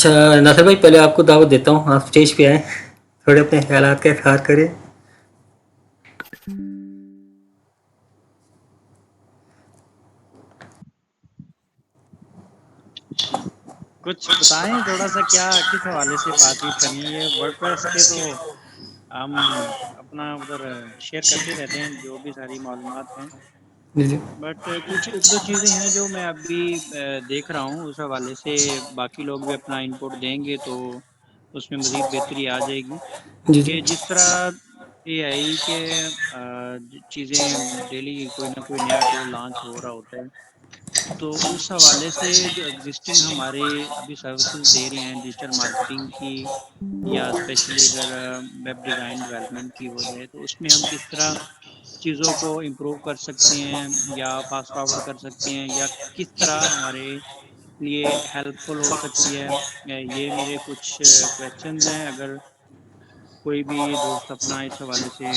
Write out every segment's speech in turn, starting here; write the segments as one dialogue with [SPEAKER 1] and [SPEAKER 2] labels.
[SPEAKER 1] اچھا ناصر بھائی، پہلے آپ کو دعوت دیتا ہوں، آپ اسٹیج پہ آئیں، تھوڑے اپنے خیالات کا اظہار کریں.
[SPEAKER 2] کچھ بتائیں تھوڑا سا، کیا کس حوالے سے بات چیت کرنی ہے؟ یہ ورڈ پریس کے تو ہم اپنا ادھر شیئر کرتے رہتے ہیں جو بھی ساری معلومات ہیں،
[SPEAKER 1] جی جی
[SPEAKER 2] بٹ کچھ ایک دو چیزیں ہیں جو میں ابھی دیکھ رہا ہوں، اس حوالے سے باقی لوگ بھی اپنا انپٹ دیں گے تو اس میں مزید بہتری آ جائے گی.
[SPEAKER 1] جی جی
[SPEAKER 2] کہ جس طرح اے آئی کے چیزیں ڈیلی کوئی نہ کوئی نیا ٹول لانچ ہو رہا ہوتا ہے، تو اس حوالے سے جو ایگزسٹنگ ہمارے ابھی سروسز دے رہے ہیں ڈیجیٹل مارکیٹنگ کی، یا اسپیشلی اگر ویب ڈیزائن ڈیولپمنٹ کی ہو جائے، تو اس میں ہم کس طرح چیزوں کو امپروو کر سکتے ہیں یا فاسٹ فارورڈ کر سکتے ہیں، یا کس طرح ہمارے لیے ہیلپ فل ہو سکتی ہے. یہ میرے کچھ کویشچنز ہیں. اگر کوئی بھی دوست اپنا اس حوالے سے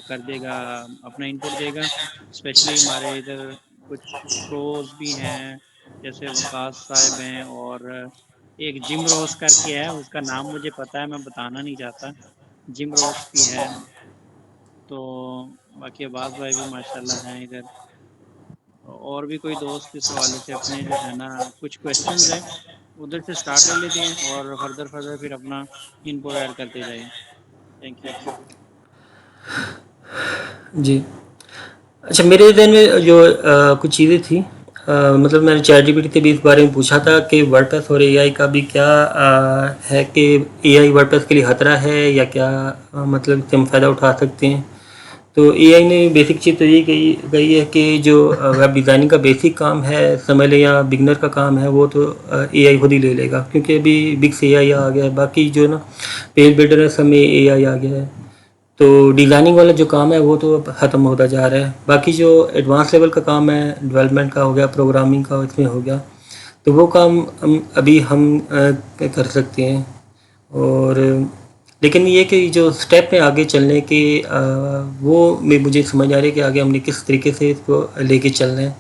[SPEAKER 2] کر دے گا، اپنا انپٹ دے گا، اسپیشلی ہمارے ادھر کچھ پروز بھی ہیں جیسے وقاص صاحب ہیں، اور ایک جم روز کر کے ہے، اس کا نام مجھے پتا ہے، میں بتانا نہیں چاہتا. جم روز بھی ہے، تو باقی عباس بھائی بھی ماشاء اللہ ہیں ادھر، اور بھی کوئی دوست اس حوالے سے اپنے جو ہے نا کچھ کویشچنز ہیں ادھر سے سٹارٹ لے لیتے ہیں، اور فردر پھر اپنا انپوٹ ایڈ کرتے جائیں. Thank you.
[SPEAKER 1] جی. اچھا، میرے ذہن میں جو کچھ چیزیں تھیں، مطلب میں نے چیٹ جی پی ٹی سے بھی اس بارے میں پوچھا تھا کہ ورڈ پریس اور اے آئی کا بھی کیا ہے، کہ اے آئی ورڈ پریس کے لیے خطرہ ہے یا کیا، مطلب اس سے ہم فائدہ اٹھا سکتے ہیں. تو اے آئی نے بیسک چیز تو یہ گئی ہے کہ جو ویب ڈیزائننگ کا بیسک کام ہے سمجھ لیں یا بگنر کا کام ہے، وہ تو اے آئی خود ہی لے لے گا، کیونکہ ابھی بگ سے اے آئی آ گیا ہے. باقی جو ہے نا پیج بلڈر ہے، سب میں اے آئی آ گیا ہے. تو ڈیزائننگ والا جو کام ہے وہ تو اب ختم ہوتا جا رہا ہے. باقی جو ایڈوانس لیول کا کام ہے، ڈیولپمنٹ کا ہو گیا، پروگرامنگ کا اس میں ہو گیا، تو وہ کام ابھی ہم کر سکتے ہیں. اور لیکن یہ کہ جو اسٹیپ ہے آگے چلنے کے، وہ مجھے سمجھ آ رہی ہے کہ آگے ہم نے کس طریقے سے اس کو لے کے چل رہے ہیں.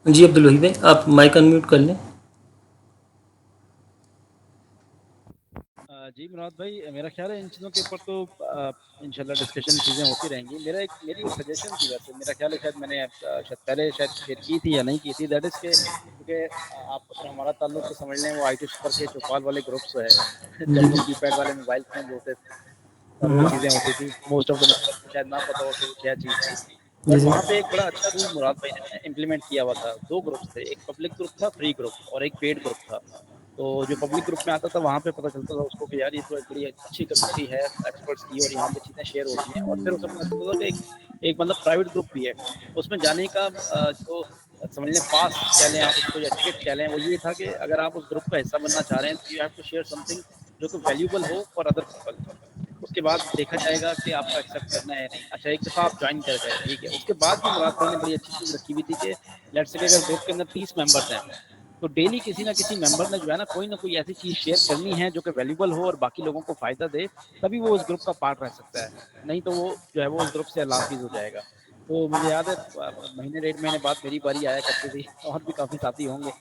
[SPEAKER 1] جی عبدالوحید بھائی، آپ مائک انمیوٹ کر لیں.
[SPEAKER 3] جی مراد بھائی، میرا خیال ہے ان چیزوں کے اوپر تو انشاءاللہ ڈسکشن چیزیں ہوتی رہیں گی. میری ایک سجیشن تھی، ویسے میرا خیال ہے شاید میں نے شاید پہلے شیئر کی تھی یا نہیں کی تھی، دیٹ از کہ کیونکہ آپ اگر ہمارا تعلق تو سمجھ لیں وہ آئی ٹی سپر کے چوپال والے گروپس ہے،
[SPEAKER 1] جی
[SPEAKER 3] جب وہ
[SPEAKER 1] جی
[SPEAKER 3] کی پیڈ والے موبائلس میں جو ہوتے تھے اور وہ
[SPEAKER 1] ہوں،
[SPEAKER 3] چیزیں ہوتی تھی، موسٹ آف دا ممبرس کو شاید نہ پتا ہو کہ وہ کیا چیز تھی.
[SPEAKER 1] جی
[SPEAKER 3] بٹ
[SPEAKER 1] جی
[SPEAKER 3] وہاں پہ ایک بڑا اچھا رول مراد بھائی نے امپلیمنٹ کیا ہوا تھا. دو گروپس تھے، ایک پبلک گروپ تھا فری گروپ، اور ایک پیڈ گروپ تھا. تو جو پبلک گروپ میں آتا تھا وہاں پہ پتہ چلتا تھا اس کو کہ یار یہ تو ایک بڑی اچھی کمیونٹی ہے ایکسپرٹس کی، اور یہاں پہ چیزیں شیئر ہوتی ہیں. اور پھر اسے پتہ چلتا تھا کہ ایک مطلب پرائیویٹ گروپ بھی ہے. اس میں جانے کا جو سمجھ لیں پاس کہہ لیں آپ اس کو یا ٹکٹ کہہ لیں، وہ یہ تھا کہ اگر آپ اس گروپ کا حصہ بننا چاہ رہے ہیں تو you have to share something جو کہ ویلیوبل ہو فار ادر پیپل. اس کے بعد دیکھا جائے گا کہ آپ کو ایکسیپٹ کرنا ہے یا نہیں. اچھا، ایک دفعہ آپ جوائن کر گئے ٹھیک ہے. اس کے بعد بھی مراد بھائی نے بڑی اچھی چیز رکھی ہوئی تھی کہ لیٹس سے کہ اگر گروپ کے اندر 30 ممبرس ہیں تو ڈیلی کسی نہ کسی ممبر نے جو ہے نا کوئی ایسی چیز شیئر کرنی ہے جو کہ ویلیوبل ہو اور باقی لوگوں کو فائدہ دے، تبھی وہ اس گروپ کا پارٹ رہ سکتا ہے. نہیں تو وہ جو ہے وہ اس گروپ سے لافیز ہو جائے گا. تو مجھے یاد ہے مہینے 1.5 مہینے بعد میری باری آیا کرتی تھی، اور بھی کافی ساتھی ہوں گے.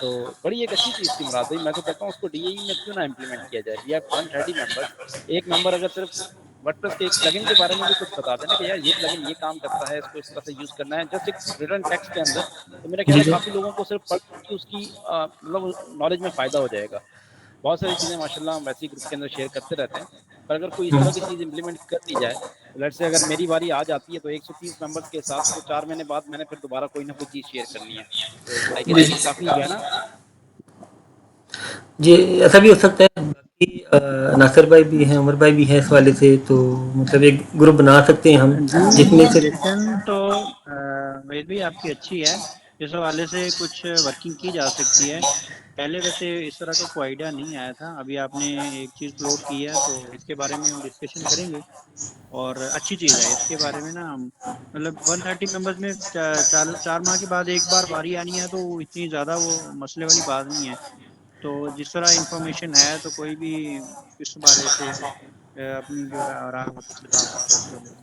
[SPEAKER 3] تو بڑی ایک اچھی چیز تھی مراد بھائی. میں تو کہتا ہوں اس کو ڈی اے ای میں کیوں نہ امپلیمنٹ کیا جائے. We have 130 members. ایک ممبر اگر صرف ورڈ پریس کے ایک پلگن کے بارے میں بھی کچھ بتا دینا کہ یار یہ پلگن یہ کام کرتا ہے، اس کو اس طرح سے یوز کرنا ہے، جسٹ ایک ریٹن ٹیکسٹ کے اندر، تو میرا خیال
[SPEAKER 1] جی
[SPEAKER 3] ہے
[SPEAKER 1] جی
[SPEAKER 3] کافی لوگوں کو صرف پڑھ کے اس کی مطلب نالج میں فائدہ ہو جائے گا. بہت ساری چیزیں ماشاءاللہ ہم ویسے ہی گروپ کے اندر شیئر کرتے رہتے ہیں. پر اگر کوئی اس طرح کی چیز امپلیمنٹ کر دی جائے، لیٹ سے اگر میری باری آ جاتی ہے تو 130 ممبرس کے ساتھ تو 4 مہینے بعد میں نے پھر دوبارہ کوئی نہ کوئی چیز شیئر کرنی ہے. تو آئی
[SPEAKER 1] جی
[SPEAKER 3] گیس یہ کافی جو ہے نا.
[SPEAKER 1] جی، ایسا بھی ہو سکتا ہے. باقی ناصر بھائی بھی ہیں، عمر بھائی بھی ہیں اس والے سے، تو مطلب ایک گروپ بنا سکتے ہیں ہم
[SPEAKER 2] جی،
[SPEAKER 1] جس میں سے.
[SPEAKER 2] سجیشن تو وید بھی آپ کی اچھی ہے. اس حوالے سے کچھ ورکنگ کی جا سکتی ہے. پہلے ویسے اس طرح کا کوئی آئیڈیا نہیں آیا تھا، ابھی آپ نے ایک چیز فلوٹ کی ہے تو اس کے بارے میں ہم ڈسکشن کریں گے. اور اچھی چیز ہے اس کے بارے میں نا. مطلب 130 ممبرس میں 4 ماہ کے بعد ایک بار باری آنی ہے تو اتنی زیادہ وہ مسئلے والی بات نہیں ہے. تو جس طرح انفارمیشن ہے تو کوئی بھی اس بارے سے اپنی جو ہے آرام بتا سکتا ہے اس کے بارے میں.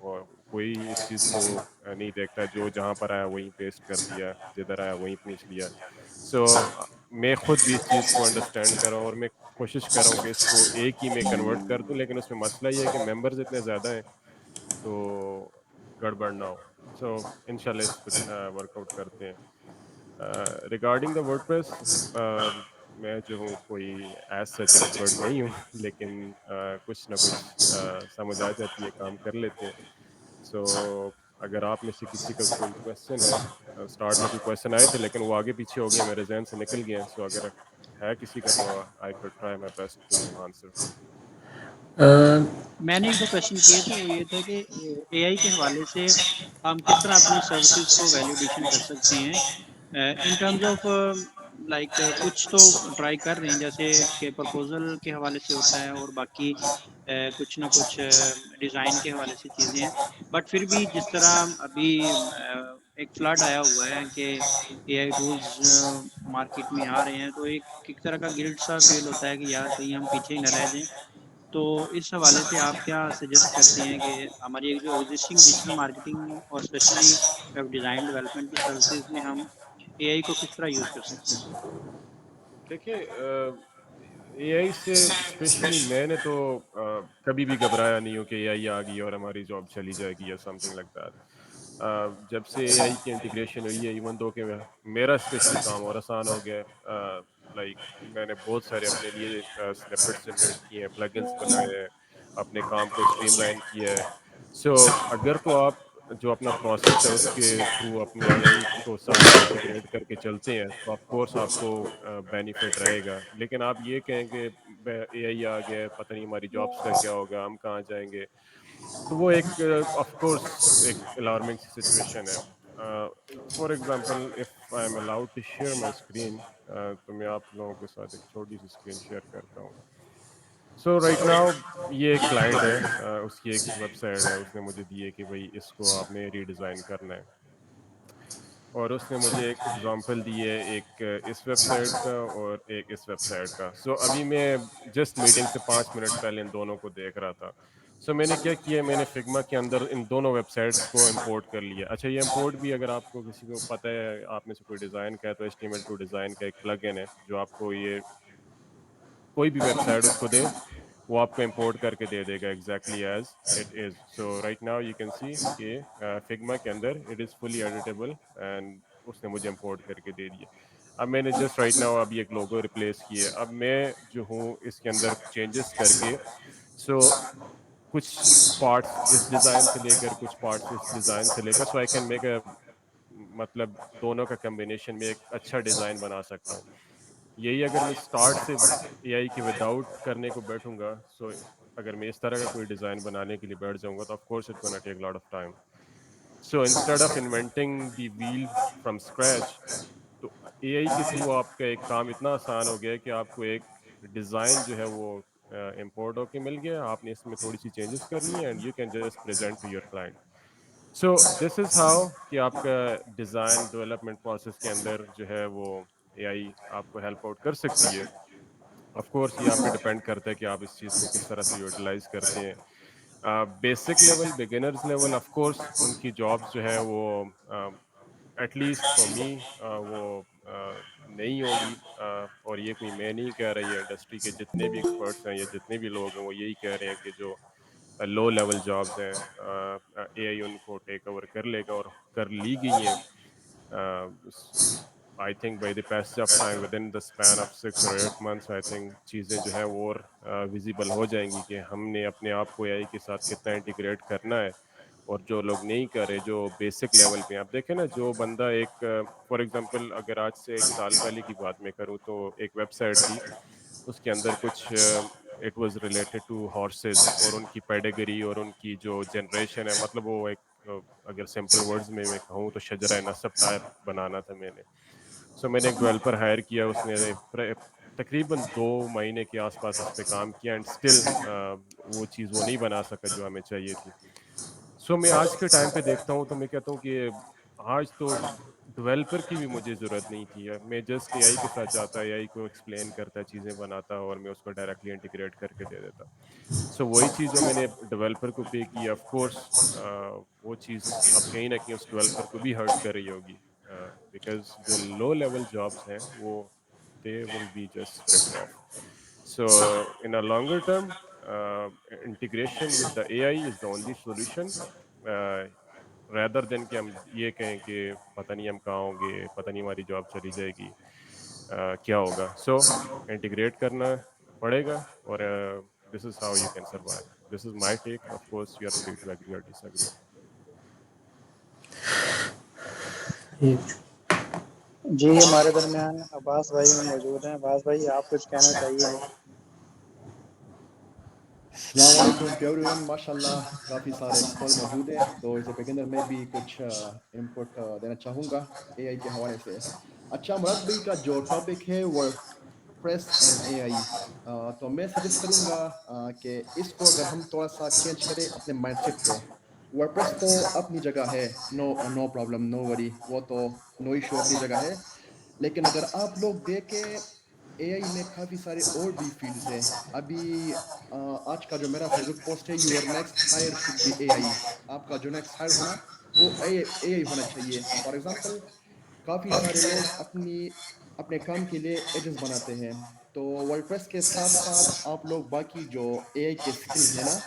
[SPEAKER 4] اور کوئی اس چیز کو نہیں دیکھتا, جو جہاں پر آیا وہیں پیسٹ کر دیا, جدھر آیا وہیں کھینچ لیا. سو میں خود بھی اس چیز کو انڈرسٹینڈ کر رہا ہوں, اور میں کوشش کر رہا ہوں کہ اس کو ایک ہی میں کنورٹ کر دوں, لیکن اس میں مسئلہ یہ ہے کہ ممبرز اتنے زیادہ ہیں تو گڑبڑ نہ ہو. سو انشاءاللہ اس پہ ورک آؤٹ کرتے ہیں. ریگارڈنگ دا ورڈ پریس, میں جو ہوں کوئی ایز سچ ایکسپرٹ نہیں ہوں, لیکن کچھ نہ کچھ سمجھ آ جاتی ہے, کام کر لیتے ہیں. سو اگر آپ میں سے کسی کا کوئی کویشچن ہے, اسٹارٹ میں کوئی کویشچن آئے تھے لیکن وہ آگے پیچھے ہو گئے, میرے ذہن سے نکل گئے ہیں. سو اگر ہے کسی کا تو I could try my best to answer.
[SPEAKER 2] میں نے ایک دو کویشچن کیے تھے, وہ یہ تھا کہ اے آئی کے حوالے سے ہم کس طرح اپنی سروسز کو ویلیو ایڈیشن کر سکتے ہیں ان ٹرمز آف لائک کچھ تو ٹرائی کر رہے ہیں جیسے کہ پرپوزل کے حوالے سے ہوتا ہے, اور باقی کچھ نہ کچھ ڈیزائن کے حوالے سے چیزیں ہیں. بٹ پھر بھی جس طرح ابھی ایک فلڈ آیا ہوا ہے کہ اے آئی ٹولز مارکیٹ میں آ رہے ہیں, تو ایک طرح کا گلٹ سا فیل ہوتا ہے کہ یار کہیں ہم پیچھے ہی نہ رہ جائیں. تو اس حوالے سے آپ کیا سجیسٹ کرتے ہیں کہ ہماری ایک جو ایگزسٹنگ ڈیجیٹل مارکیٹنگ اور اسپیشلی ویب ڈیزائن ڈیولپمنٹ کی سروسز میں ہم اے آئی کو کس طرح یوز کر سکتے ہیں؟
[SPEAKER 4] دیکھیں, اے آئی سے اسپیشلی میں نے تو کبھی بھی گھبرایا نہیں ہوں کہ اے آئی آ گئی اور ہماری جاب چلی جائے گی یا سم تھنگ لائک دیٹ. جب سے اے آئی کی انٹیگریشن ہوئی ہے, ایون دو کہ میرا اسپیشلی کام اور آسان ہو گیا ہے. لائک میں نے بہت سارے اپنے لیے سنیپٹس جنریٹ کیے ہیں, پلگنس بنائے ہیں, اپنے کام کو اسٹریم لائن کیا ہے. سو اگر تو آپ جو اپنا پروسیس ہے اس کے تھرو اپنے اے آئی کو ساتھ میں انٹیگریٹ کر کے چلتے ہیں تو آف کورس آپ کو بینیفٹ رہے گا. لیکن آپ یہ کہیں کہ اے آئی آ گیا, پتہ نہیں ہماری جابس کا کیا ہوگا, ہم کہاں جائیں گے, تو وہ ایک آف کورس ایک الارمنگ سی سچویشن ہے. For example if I am allowed to share my screen, تو میں آپ لوگوں کے ساتھ ایک چھوٹی سی اسکرین شیئر کرتا ہوں. سو رائٹ ناؤ یہ ایک کلائنٹ ہے, اس کی ایک ویب سائٹ ہے, اس نے مجھے دی ہے کہ بھائی اس کو آپ نے ری ڈیزائن کرنا ہے, اور اس نے مجھے ایک ایگزامپل دی ہے ایک اس ویب سائٹ کا اور ایک اس ویب سائٹ کا. سو ابھی میں جسٹ میٹنگ سے 5 منٹ پہلے ان دونوں کو دیکھ رہا تھا. سو میں نے کیا کیا, میں نے فگما کے اندر ان دونوں ویب سائٹس کو امپورٹ کر لیا. اچھا, یہ امپورٹ بھی اگر آپ کو کسی کو پتہ ہے, آپ میں سے کوئی ڈیزائن کا ہے, تو HTML2 ڈیزائن کا ایک پلگ ان ہے جو آپ کو یہ کوئی بھی ویب سائٹ اس کو دیں وہ آپ کو امپورٹ کر کے دے دے گا exactly as it is. So right now you can see کہ فگما کے اندر it is fully editable, and اس نے مجھے امپورٹ کر کے دے دیا. اب میں نے جسٹ رائٹ ناؤ ابھی ایک لوگو ریپلیس کیے. اب میں جو ہوں اس کے اندر چینجز کر کے, سو کچھ پارٹس اس ڈیزائن سے لے کر کچھ پارٹس اس ڈیزائن سے لے کر, سو آئی کین میک اے مطلب دونوں کا کمبینیشن میں ایک اچھا ڈیزائن بنا سکتا ہوں. یہی اگر میں اسٹارٹ سے اے آئی کے وداؤٹ کرنے کو بیٹھوں گا, سو اگر میں اس طرح کا کوئی ڈیزائن بنانے کے لیے بیٹھ جاؤں گا تو of course it gonna take lot of time. So instead of inventing the wheel from scratch, تو اے آئی کے تھرو آپ کا ایک کام اتنا آسان ہو گیا کہ آپ کو ایک ڈیزائن جو ہے وہ امپورٹ ہو کے مل گیا, آپ نے اس میں تھوڑی سی چینجز کرنی ہے, and you can just present to your client. So this is how کہ آپ کا ڈیزائن ڈیولپمنٹ پروسیس کے اندر جو ہے وہ اے آئی آپ کو ہیلپ آؤٹ کر سکتی ہے. آف کورس یہ آپ پہ ڈپینڈ کرتا ہے کہ آپ اس چیز کو کس طرح سے یوٹیلائز کرتے ہیں. Basic level, beginners level, of course ان کی جابس جو ہے وہ ایٹ لیسٹ فار می وہ نہیں ہوگی, اور یہ کوئی میں نہیں کہہ رہا, یہ انڈسٹری کے جتنے بھی ایکسپرٹس ہیں یا جتنے بھی لوگ ہیں وہ یہی کہہ رہے ہیں کہ جو لو لیول جابس ہیں اے آئی ان کو ٹیک اوور کر لے گا, اور کر لی گئی ہیں. I think by the passage of time within the span of 6 or 8 months, I think چیزیں جو ہیں وہ اور ویزیبل ہو جائیں گی کہ ہم نے اپنے آپ کو اے آئی کے ساتھ کتنا انٹیگریٹ کرنا ہے, اور جو لوگ نہیں کر رہے, جو بیسک لیول پہ. آپ دیکھیں نا, جو بندہ ایک فار ایگزامپل اگر آج سے 1 سال پہلے کی بات میں کروں تو ایک ویب سائٹ تھی, اس کے اندر کچھ it was related to horses اور ان کی پیڈیگری اور ان کی جو جنریشن ہے, مطلب وہ ایک اگر سمپل ورڈز میں کہوں تو شجرہ نسب ٹائپ بنانا تھا میں نے. سو میں نے ایک ڈیولپر ہائر کیا, اس نے تقریباً 2 مہینے کے آس پاس اس پہ کام کیا, اینڈ اسٹل وہ چیز وہ نہیں بنا سکا جو ہمیں چاہیے تھی. سو میں آج کے ٹائم پہ دیکھتا ہوں تو میں کہتا ہوں کہ آج تو ڈیولپر کی بھی مجھے ضرورت نہیں تھی. میں جسٹ اے آئی کے ساتھ جاتا, اے آئی کو ایکسپلین کرتا, چیزیں بناتا اور میں اس کو ڈائریکٹلی انٹیگریٹ کر کے دے دیتا. سو وہی چیز جو میں نے ڈیولپر کو پے کی, آف کورس وہ چیز اب کہیں نہ کہیں اس ڈیولپر کو بھی ہرٹ کر رہی ہوگی, بیکاز جو لو لیول جابس ہیں وہ they will be just ripped off. So in a longer term, integration with the AI is the only solution, rather than کہ ہم یہ کہیں کہ پتہ نہیں ہم کہاں ہوں گے, پتہ نہیں ہماری جاب چلی جائے گی, کیا ہوگا. سو انٹیگریٹ کرنا پڑے گا, اور this is how you can survive. This is my take. Of course you are free to agree or disagree.
[SPEAKER 5] جی ہمارے درمیان عباس بھائی بھی موجود ہیں. عباس بھائی آپ کچھ کہنا چاہیے؟
[SPEAKER 6] السلام علیکم ٹو ایوری ون. ماشاء اللہ کافی سارے ایکسپرٹ موجود ہیں, تو ایز اے بگنر میں بھی کچھ انپٹ دینا چاہوں گا اے آئی کے حوالے سے. اچھا, مراد بھائی کا جو ٹاپک ہے ورڈ پریس اینڈ اے آئی, تو میں سجیسٹ کروں گا کہ اس کو اگر ہم تھوڑا سا چینج کریں اپنے مائنڈ سیٹ کو. ورڈ پریس تو اپنی جگہ ہے, نو پرابلم, نو وری, وہ تو نو ایشو, اپنی جگہ ہے. لیکن اگر آپ لوگ دیکھیں اے آئی میں کافی سارے اور بھی فیلڈز ہیں. ابھی آج کا جو میرا فیس بک پوسٹ ہے, your next hire should be A I. آپ کا جو نیکسٹ ہائر ہونا وہ اے آئی ہونا چاہیے. فار ایگزامپل کافی سارے لوگ اپنے کام کے لیے ایجنٹس بناتے ہیں, تو ورڈ پریس کے ساتھ ساتھ آپ لوگ باقی جو اے آئی کے اسکلز ہیں نا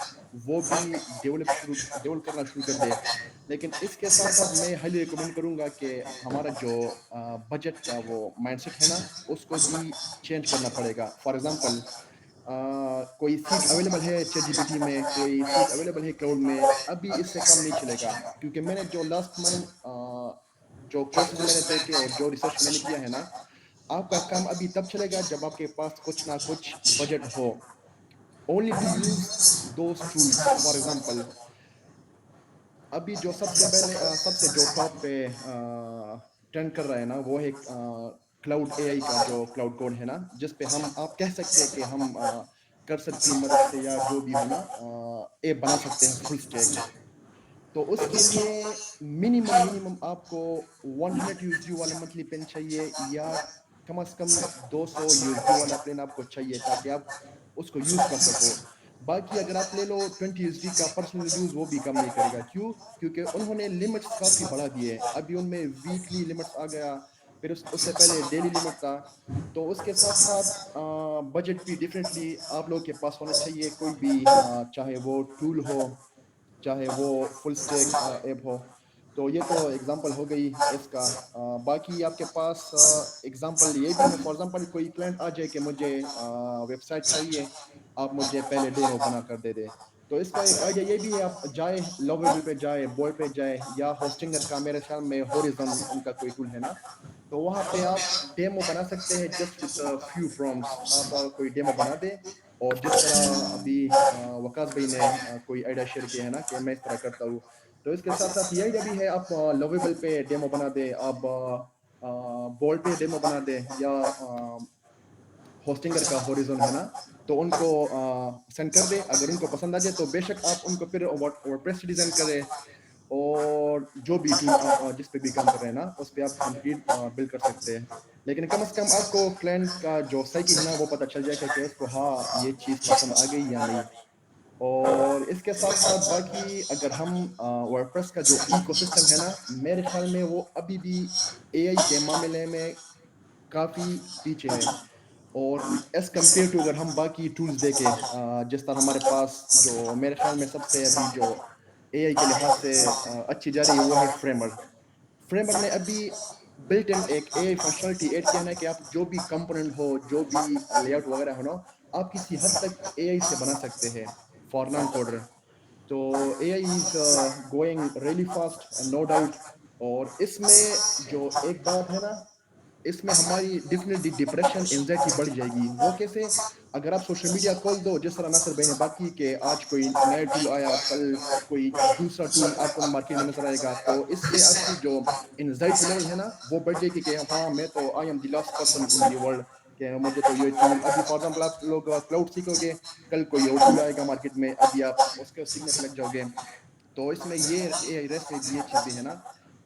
[SPEAKER 6] وہ بھی ڈیولپ کرنا شروع کر دے. لیکن اس کے ساتھ ساتھ میں ہائیلی ریکمینڈ کروں گا کہ ہمارا جو بجٹ کا وہ مائنڈ سیٹ ہے نا اس کو بھی چینج کرنا پڑے گا. فار ایگزامپل کوئی سیٹ اویلیبل ہے چیٹ جی پی ٹی میں, کوئی سیٹ اویلیبل ہے کلاؤڈ میں, ابھی اس سے کم نہیں چلے گا. کیونکہ میں نے جو لاسٹ منتھ جو کورسز میں نے دیکھے اور جو ریسرچ میں نے کیا ہے نا, آپ کا کام ابھی تب چلے گا جب آپ کے پاس کچھ نہ کچھ بجٹ ہو, only to use those tools. For example ابھی جو سب سے جو ٹاپ پہ ٹرینڈ کر رہا ہے نا وہ ہے کلاؤڈ اے آئی کا جو کلاؤڈ کوڈ ہے نا, جس پہ آپ کہہ سکتے ہیں کہ ہم کرسر کی مدد سے یا جو بھی ہونا ایپ بنا سکتے ہیں فل اسٹیک. تو اس کے لیے منیمم آپ کو 100 یو ایس ڈی والا منتھلی پلان چاہیے, یا کم از کم 200 یو ایس ڈی والا پلان آپ کو چاہیے تاکہ آپ اس کو یوز کر سکو. باقی اگر آپ لے لو 20 یو ایس ڈی کا پرسنل یوز, وہ بھی کم نہیں کرے گا. کیوں؟ کیونکہ انہوں نے لمٹس کافی بڑھا دیے. ابھی ان میں ویکلی لمٹس آ گیا, پھر اس سے پہلے ڈیلی لمٹ تھا. تو اس کے ساتھ ساتھ بجٹ بھی ڈیفرنٹلی آپ لوگوں کے پاس ہونا چاہیے. کوئی بھی چاہے وہ ٹول ہو, چاہے وہ فل اسٹیک ایپ ہو. تو یہ تو ایگزامپل ہو گئی اس کا. باقی آپ کے پاس ایگزامپل یہ بھی ہے, فار ایگزامپل کوئی کلائنٹ آ جائے کہ مجھے ویب سائٹ چاہیے, آپ مجھے پہلے ڈیمو بنا کر دے دیں. تو اس کا ایک آئیڈیا یہ بھی ہے, آپ جائے لوویبل پہ جائے, بورڈ پہ جائے, یا ہوسٹنگر کا میرے خیال میں ہوریزن ان کا کوئی ٹول ہے نا, تو وہاں پہ آپ ڈیمو بنا سکتے ہیں جسٹ وتھ فیو پرومپٹس. آپ کوئی ڈیمو بنا دیں, اور جس طرح ابھی وکاس بھائی نے کوئی آئیڈیا شیئر کیا ہے نا کہ میں اس طرح کرتا ہوں, تو اس کے ساتھ ساتھ یہ آئیڈیا بھی ہے آپ لوویبل پہ ڈیمو بنا دیں, آپ بورڈ پہ ڈیمو بنا دیں, یا ہوسٹنگر کا ہوریزن ہے نا تو ان کو سینڈ کر دیں. اگر ان کو پسند آ جائے تو بے شک آپ ان کو پھر ورڈپریس ڈیزائن کریں, اور جو بھی ٹول آپ جس پہ بھی کام کر رہے ہیں نا اس پہ آپ کمپلیٹ بلڈ کر سکتے ہیں. لیکن کم از کم آپ کو کلائنٹ کا جو سائیکی ہے نا وہ پتہ چل جائے گا کہ اس کو ہاں یہ چیز پسند آ گئی یا نہیں. اور اس کے ساتھ ساتھ باقی اگر ہم ورڈپریس کا جو ایکو سسٹم ہے نا, میرے خیال میں وہ ابھی بھی اے آئی کے معاملے میں کافی پیچھے ہے. اور ایز کمپیئر ٹو اگر ہم باقی ٹولز دیکھیں, جس طرح ہمارے پاس جو میرے خیال میں سب سے ابھی جو اے آئی کے لحاظ سے اچھی جا رہی ہے وہ ہے فریمر نے ابھی بلٹ ان ایک اے آئی فنکشنلٹی ایڈ کیا ہے کہ آپ جو بھی کمپوننٹ ہو, جو بھی لے آؤٹ وغیرہ ہو نا, آپ کسی حد تک اے آئی سے بنا سکتے ہیں فار نان کوڈر. تو A I is going really fast no doubt. اور اس میں جو ایک بات ہے نا, اس میں ہماری ڈیفینیٹلی ڈپریشن اینزائٹی بڑھ جائے گی. وہ کیسے؟ اگر آپ سوشل میڈیا کھول دو, جس طرح ناصر بھائی نے بات کی کہ آج کوئی نیا ٹول آیا, کل کوئی دوسرا ٹول آپ کو مارکیٹ میں نظر آئے گا, تو اس سے آپ کی جو اینزائٹی لیول ہے نا وہ بڑھ جائے گی کہ ہاں میں تو I am the last person in the world, کہ مجھے تو یہ ٹول ابھی فار ایگزامپل آپ لوگ کلاؤڈ سیکھو گے, کل کوئی اور ٹول آئے گا مارکیٹ میں, ابھی آپ اس کو سیکھنے پہ لگ جاؤ گے. تو اس میں یہ ریس میں بھی یہ چیز بھی ہے نا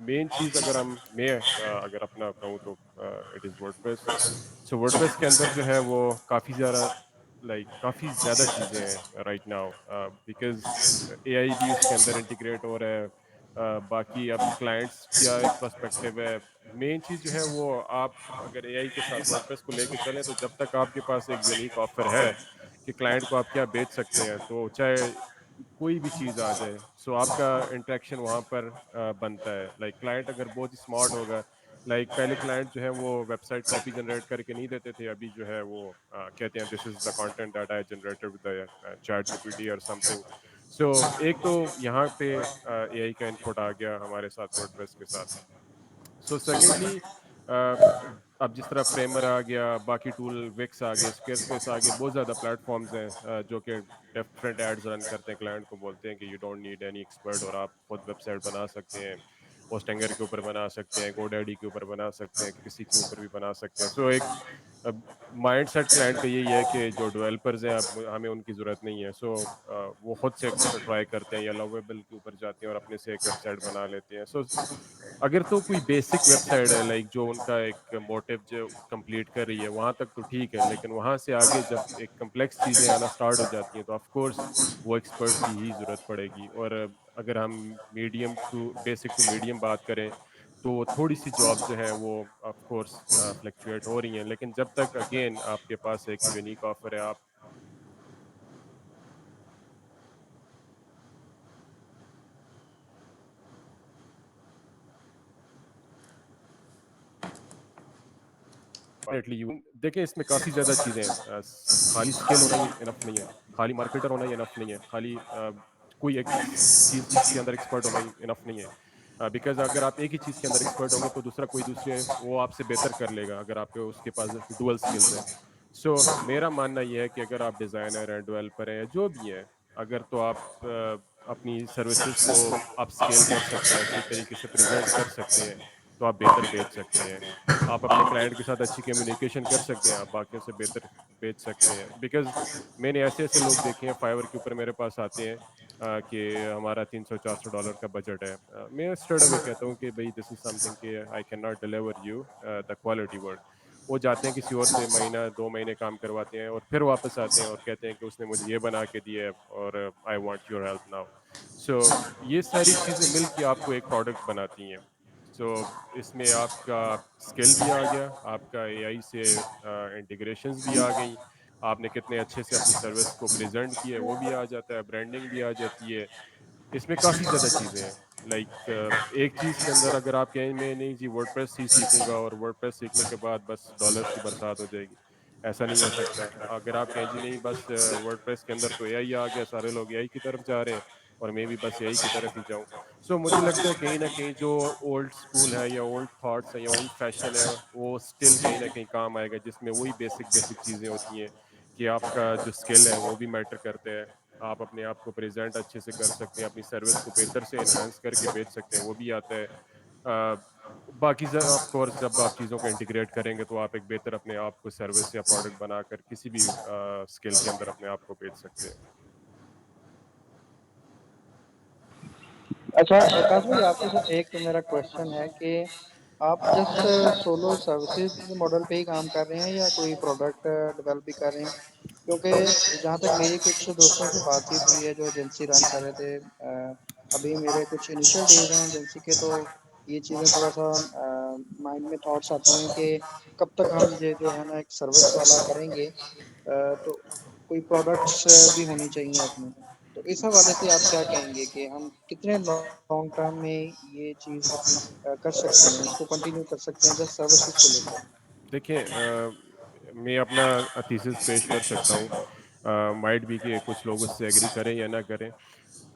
[SPEAKER 4] مین چیز اگر اپنا کہوں تو it is word press. So word press کے اندر جو ہے وہ کافی زیادہ چیزیں ہیں رائٹ ناؤ, بیکاز اے آئی بھی اس کے اندر انٹیگریٹ ہو رہا ہے. باقی اب کلائنٹس کا ایک پرسپیکٹیو ہے. مین چیز جو ہے وہ آپ اگر اے آئی کے ساتھ ورڈ پریس کو لے کے چلیں تو جب تک آپ کے پاس ایک یونیک آفر ہے کہ کلائنٹ کو آپ کیا بیچ سکتے ہیں, تو چاہے کوئی بھی چیز آ جائے, سو آپ کا انٹریکشن وہاں پر بنتا ہے. لائک کلائنٹ اگر بہت ہی اسمارٹ ہوگا, لائک پہلے کلائنٹ جو ہے وہ ویب سائٹ کاپی جنریٹ کر کے نہیں دیتے تھے, ابھی جو ہے وہ کہتے ہیں this is the content that I generated with chat G P T اور سم تھنگ. سو ایک تو یہاں پہ اے آئی کا انپٹ آ گیا ہمارے ساتھ ورڈ پریس کے ساتھ. سو سیکنڈلی اب جس طرح فریمر آ گیا, باقی ٹول وکس آ گئے, اسکیئر اسپیس آ گئے, بہت زیادہ پلیٹ فارمز ہیں جو کہ ڈفرینٹ ایڈز رن کرتے ہیں, کلائنٹ کو بولتے ہیں کہ you don't need any expert, اور آپ خود ویب سائٹ بنا سکتے ہیں, ہوسٹنگر کے اوپر بنا سکتے ہیں, گو ڈیڈی کے اوپر بنا سکتے ہیں, کسی کے اوپر بھی بنا سکتے ہیں. سو ایک مائنڈ سیٹ کلائنٹ کا یہی ہے کہ جو ڈیولپرز ہیں اب ہمیں ان کی ضرورت نہیں ہے. سو وہ خود سے ٹرائی کرتے ہیں یا لویبل کے اوپر جاتے ہیں اور اپنے سے ایک ویب سائٹ بنا لیتے ہیں. سو اگر تو کوئی بیسک ویب سائٹ ہے لائک جو ان کا ایک موٹیو جو کمپلیٹ کر رہی ہے وہاں تک تو ٹھیک ہے, لیکن وہاں سے آگے جب ایک کمپلیکس چیزیں آنا اسٹارٹ ہو جاتی ہیں تو آف کورس وہ ایکسپرٹ کی ہی ضرورت پڑے گی. اور اگر ہم بیسک ٹو میڈیم بات کریں تو تھوڑی سی جابس جو ہیں وہ آف کورس فلیکچویٹ ہو رہی ہیں, لیکن جب تک اگین آپ کے پاس ایک یونیک آفر ہے, آپ دیکھیں اس میں کافی زیادہ چیزیں ہیں. خالی اسکل ہونا ہی انف نہیں ہے, خالی مارکیٹر ہونا ہی انف نہیں ہے, خالی کوئی ایک چیز کے اندر ایکسپرٹ ہونا ہی انف نہیں ہے. بیکاز اگر آپ ایک ہی چیز کے اندر ایکسپرٹ ہوں گے تو کوئی دوسرے وہ آپ سے بہتر کر لے گا اگر آپ کے اس کے پاس ڈوئل اسکلز ہیں. سو میرا ماننا یہ ہے کہ اگر آپ ڈیزائنر ہیں, ڈیولپر ہیں, جو بھی ہیں, اگر تو آپ اپنی سروسز کو اپ اسکیل کر سکتے ہیں, اچھی طریقے سے پریزنٹ کر سکتے ہیں, تو آپ بہتر بیچ سکتے ہیں. آپ اپنے کلائنٹ کے ساتھ اچھی کمیونیکیشن کر سکتے ہیں, آپ باقیوں سے بہتر بیچ سکتے ہیں. بیکاز میں نے ایسے لوگ دیکھے ہیں فائیور کے اوپر میرے پاس آتے ہیں کہ ہمارا $300-400 کا بجٹ ہے. میں اسٹریٹ اوے کہتا ہوں کہ بھائی دس از سم تھنگ کہ I can not deliver you the quality work. وہ جاتے ہیں کسی اور سے مہینہ 2 مہینے کام کرواتے ہیں اور پھر واپس آتے ہیں اور کہتے ہیں کہ اس نے مجھے یہ بنا کے دیا ہے اور I want your help now. So یہ ساری چیزیں مل کے آپ کو ایک پروڈکٹ بناتی ہیں. سو اس میں آپ کا اسکل بھی آ گیا, آپ کا اے آئی سے انٹیگریشنز بھی آ گئیں, آپ نے کتنے اچھے سے اپنی سروس کو پریزنٹ کیا ہے وہ بھی آ جاتا ہے, برانڈنگ بھی آ جاتی ہے. اس میں کافی زیادہ چیزیں ہیں. لائک ایک چیز کے اندر اگر آپ کہیں میں نہیں جی ورڈ پریس ہی سیکھوں گا اور ورڈ پریس سیکھنے کے بعد بس ڈالرز کی برسات ہو جائے گی, ایسا نہیں ہو سکتا. اگر آپ کہیں جی نہیں بس ورڈ پریس کے اندر تو اے آئی آ گیا, سارے لوگ اے آئی کی طرف جا رہے ہیں اور میں بھی بس اے آئی کی طرف ہی جاؤں. سو مجھے لگتا ہے کہیں نہ کہیں جو اولڈ اسکول ہے یا اولڈ تھاٹس ہے یا اولڈ فیشن ہے وہ اسٹل کہیں نہ کہیں کام آئے گا, جس میں وہی بیسک چیزیں ہوتی ہیں کہ آپ کا جو اسکل ہے وہ بھی میٹر کرتے ہیں, آپ اپنے آپ کو پریزنٹ اچھے سے کر سکتے ہیں, اپنی سروس کو بہتر سے انہانس کر کے بیچ سکتے ہیں, وہ بھی آتا ہے. باقی آف کورس جب آپ چیزوں کو انٹیگریٹ کریں گے تو آپ ایک بہتر اپنے آپ کو سروس یا پروڈکٹ بنا کر کسی بھی اسکل کے اندر اپنے آپ کو بیچ سکتے ہیں.
[SPEAKER 5] اچھا وکاس بھائی آپ کے ساتھ ایک میرا کوشچن ہے کہ آپ جسٹ سولو سروسز ماڈل پہ ہی کام کر رہے ہیں یا کوئی پروڈکٹ ڈیولپ بھی کر رہے ہیں؟ کیونکہ جہاں تک میری کچھ دوستوں سے بات چیت ہوئی ہے جو ایجنسی رن کر رہے تھے, ابھی میرے کچھ انیشیل ڈیز ہیں ایجنسی کے, تو یہ چیزیں تھوڑا سا مائنڈ میں تھاٹس آتی ہیں کہ کب تک ہم یہ جو ہے نا ایک سروس والا کریں گے, تو کوئی پروڈکٹس بھی ہونی چاہیے اپنے. تو اس حوالے سے آپ کیا کہیں گے کہ ہم کتنے لانگ ٹرم میں یہ چیز کر سکتے ہیں, اس کو کنٹینیو کر سکتے ہیں جسٹ سروسز کو لے کر؟
[SPEAKER 4] دیکھیں میں اپنا تھیسس پیش کر سکتا ہوں, مائٹ بھی کہ کچھ لوگ اس سے ایگری کریں یا نہ کریں.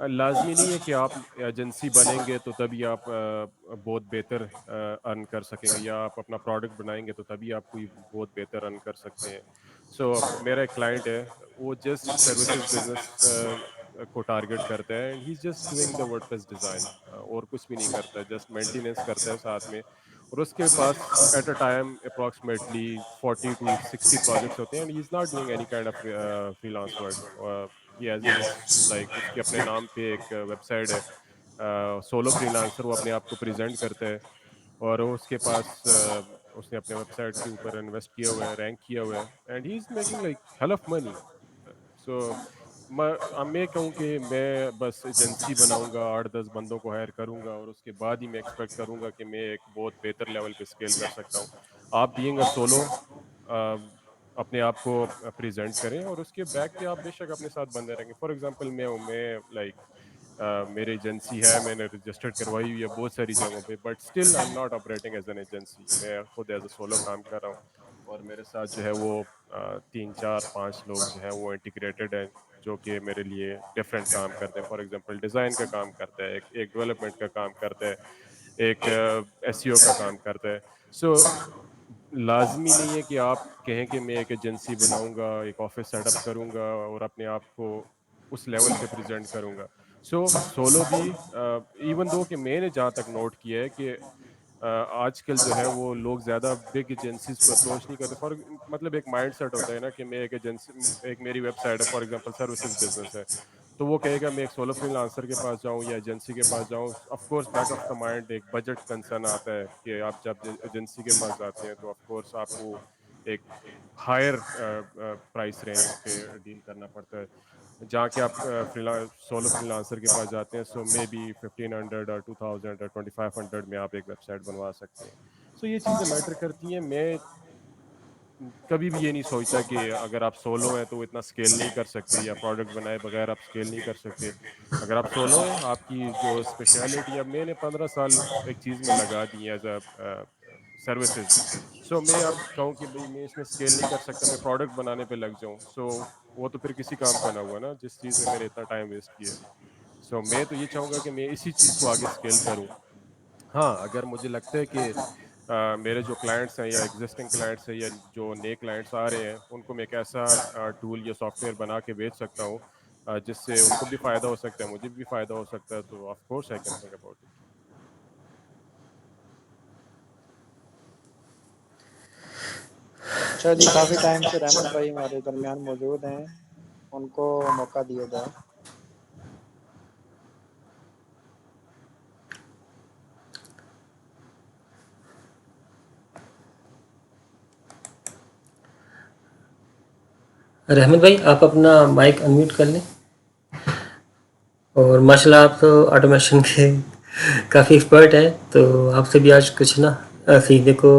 [SPEAKER 4] لازمی نہیں ہے کہ آپ ایجنسی بنیں گے تو تبھی آپ بہت بہتر ارن کر سکیں گے, یا آپ اپنا پروڈکٹ بنائیں گے تو تبھی آپ کوئی بہت بہتر ارن کر سکتے ہیں. سو میرا ایک کلائنٹ ہے, وہ جسٹ سروسز بزنس کو ٹارگیٹ کرتا ہے, and he is just doing the word press design, اور کچھ بھی نہیں کرتا ہے, جسٹ مینٹیننس کرتا ہے ساتھ میں. اور اس کے پاس at a time approximately 40 to 60 projects ہوتے ہیں, and he is not doing any kind of freelance work. He has his like اس کے اپنے نام پہ ایک ویب سائٹ ہے سولو فریلانسر وہ اپنے آپ کو پریزنٹ کرتا ہے اور اس کے پاس اس نے اپنے ویب سائٹ کے اوپر انویسٹ کیا ہوا ہے، رینک کیا ہوا ہے، and he is making like hell of money. So میں کہوں کہ میں بس ایجنسی بناؤں گا، 8-10 بندوں کو ہائر کروں گا اور اس کے بعد ہی میں ایکسپیکٹ کروں گا کہ میں ایک بہت بہتر لیول پہ اسکیل کر سکتا ہوں. آپ بینگ اے سولو اپنے آپ کو پریزنٹ کریں اور اس کے بیک پہ آپ بے شک اپنے ساتھ بندے رہیں گے. فار ایگزامپل میں لائک میری ایجنسی ہے، میں نے رجسٹرڈ کروائی ہوئی ہے بہت ساری جگہوں پہ، but still I am not operating as an agency. میں خود ایز اے سولو کام کر رہا ہوں اور میرے ساتھ جو ہے وہ 3-4-5 لوگ جو ہیں وہ انٹیگریٹڈ ہیں جو کہ میرے لیے ڈفرینٹ کام کرتے ہیں. فار ایگزامپل ڈیزائن کا کام کرتا ہے، ایک ڈیولپمنٹ کا کام کرتا ہے، ایک ایس ای او کا کام کرتا ہے. سو لازمی نہیں ہے کہ آپ کہیں کہ میں ایک ایجنسی بناؤں گا، ایک آفس سیٹ اپ کروں گا اور اپنے آپ کو اس لیول پہ پریزنٹ کروں گا. سو سولو بھی ایون دو کہ میں نے جہاں تک نوٹ کیا ہے کہ آج کل جو ہے وہ لوگ زیادہ بگ ایجنسیز کو اپروچ نہیں کرتے. فار مطلب ایک مائنڈ سیٹ ہوتا ہے نا کہ میں ایک ایجنسی، ایک میری ویب سائٹ ہے فار ایگزامپل سروسز بزنس ہے، تو وہ کہے گا میں ایک سولو فریلانسر کے پاس جاؤں یا ایجنسی کے پاس جاؤں. Of course back of the mind ایک بجٹ کنسرن آتا ہے کہ آپ جب ایجنسی کے پاس جاتے ہیں تو آف کورس آپ کو ایک ہائر پرائس رینج پہ ڈیل کرنا پڑتا ہے. جہاں کہ آپ سولو فریلانسر کے پاس جاتے ہیں سو مے بی 1500 اور 2000 اور 2500 میں آپ ایک ویب سائٹ بنوا سکتے ہیں. سو یہ چیزیں میٹر کرتی ہیں. میں کبھی بھی یہ نہیں سوچتا کہ اگر آپ سولو ہیں تو وہ اتنا اسکیل نہیں کر سکتے یا پروڈکٹ بنائے بغیر آپ اسکیل نہیں کر سکتے. اگر آپ سولو ہیں، آپ کی جو اسپیشلٹی، اب میں نے 15 سال ایک چیز میں لگا دی ایز اے سروسز. سو میں اب کہوں کہ بھئی میں اس میں اسکیل نہیں کر سکتا، میں پروڈکٹ بنانے پہ لگ جاؤں، سو وہ تو پھر کسی کام کا نہ ہوا نا جس چیز میں میں نے اتنا ٹائم ویسٹ کیا. سو میں تو یہ چاہوں گا کہ میں اسی چیز کو آگے اسکیل کروں. ہاں اگر مجھے لگتا ہے کہ میرے جو کلائنٹس ہیں یا ایگزسٹنگ کلائنٹس ہیں یا جو نئے کلائنٹس آ رہے ہیں ان کو میں ایک ایسا ٹول یا سافٹ ویئر بنا کے بیچ سکتا ہوں جس سے ان کو بھی فائدہ ہو سکتا ہے، مجھے بھی فائدہ ہو سکتا ہے، تو of course I can think about it.
[SPEAKER 5] اچھا جی، کافی ٹائم سے رحمت بھائی ہمارے درمیان موجود ہیں، ان کو موقع دیا جائے.
[SPEAKER 1] رحمت بھائی آپ اپنا مائک انمیوٹ کر لیں. اور ماشاء اللہ آپ تو آٹومیشن کے کافی ایکسپرٹ ہیں، تو آپ سے بھی آج کچھ نا سیکھنے کو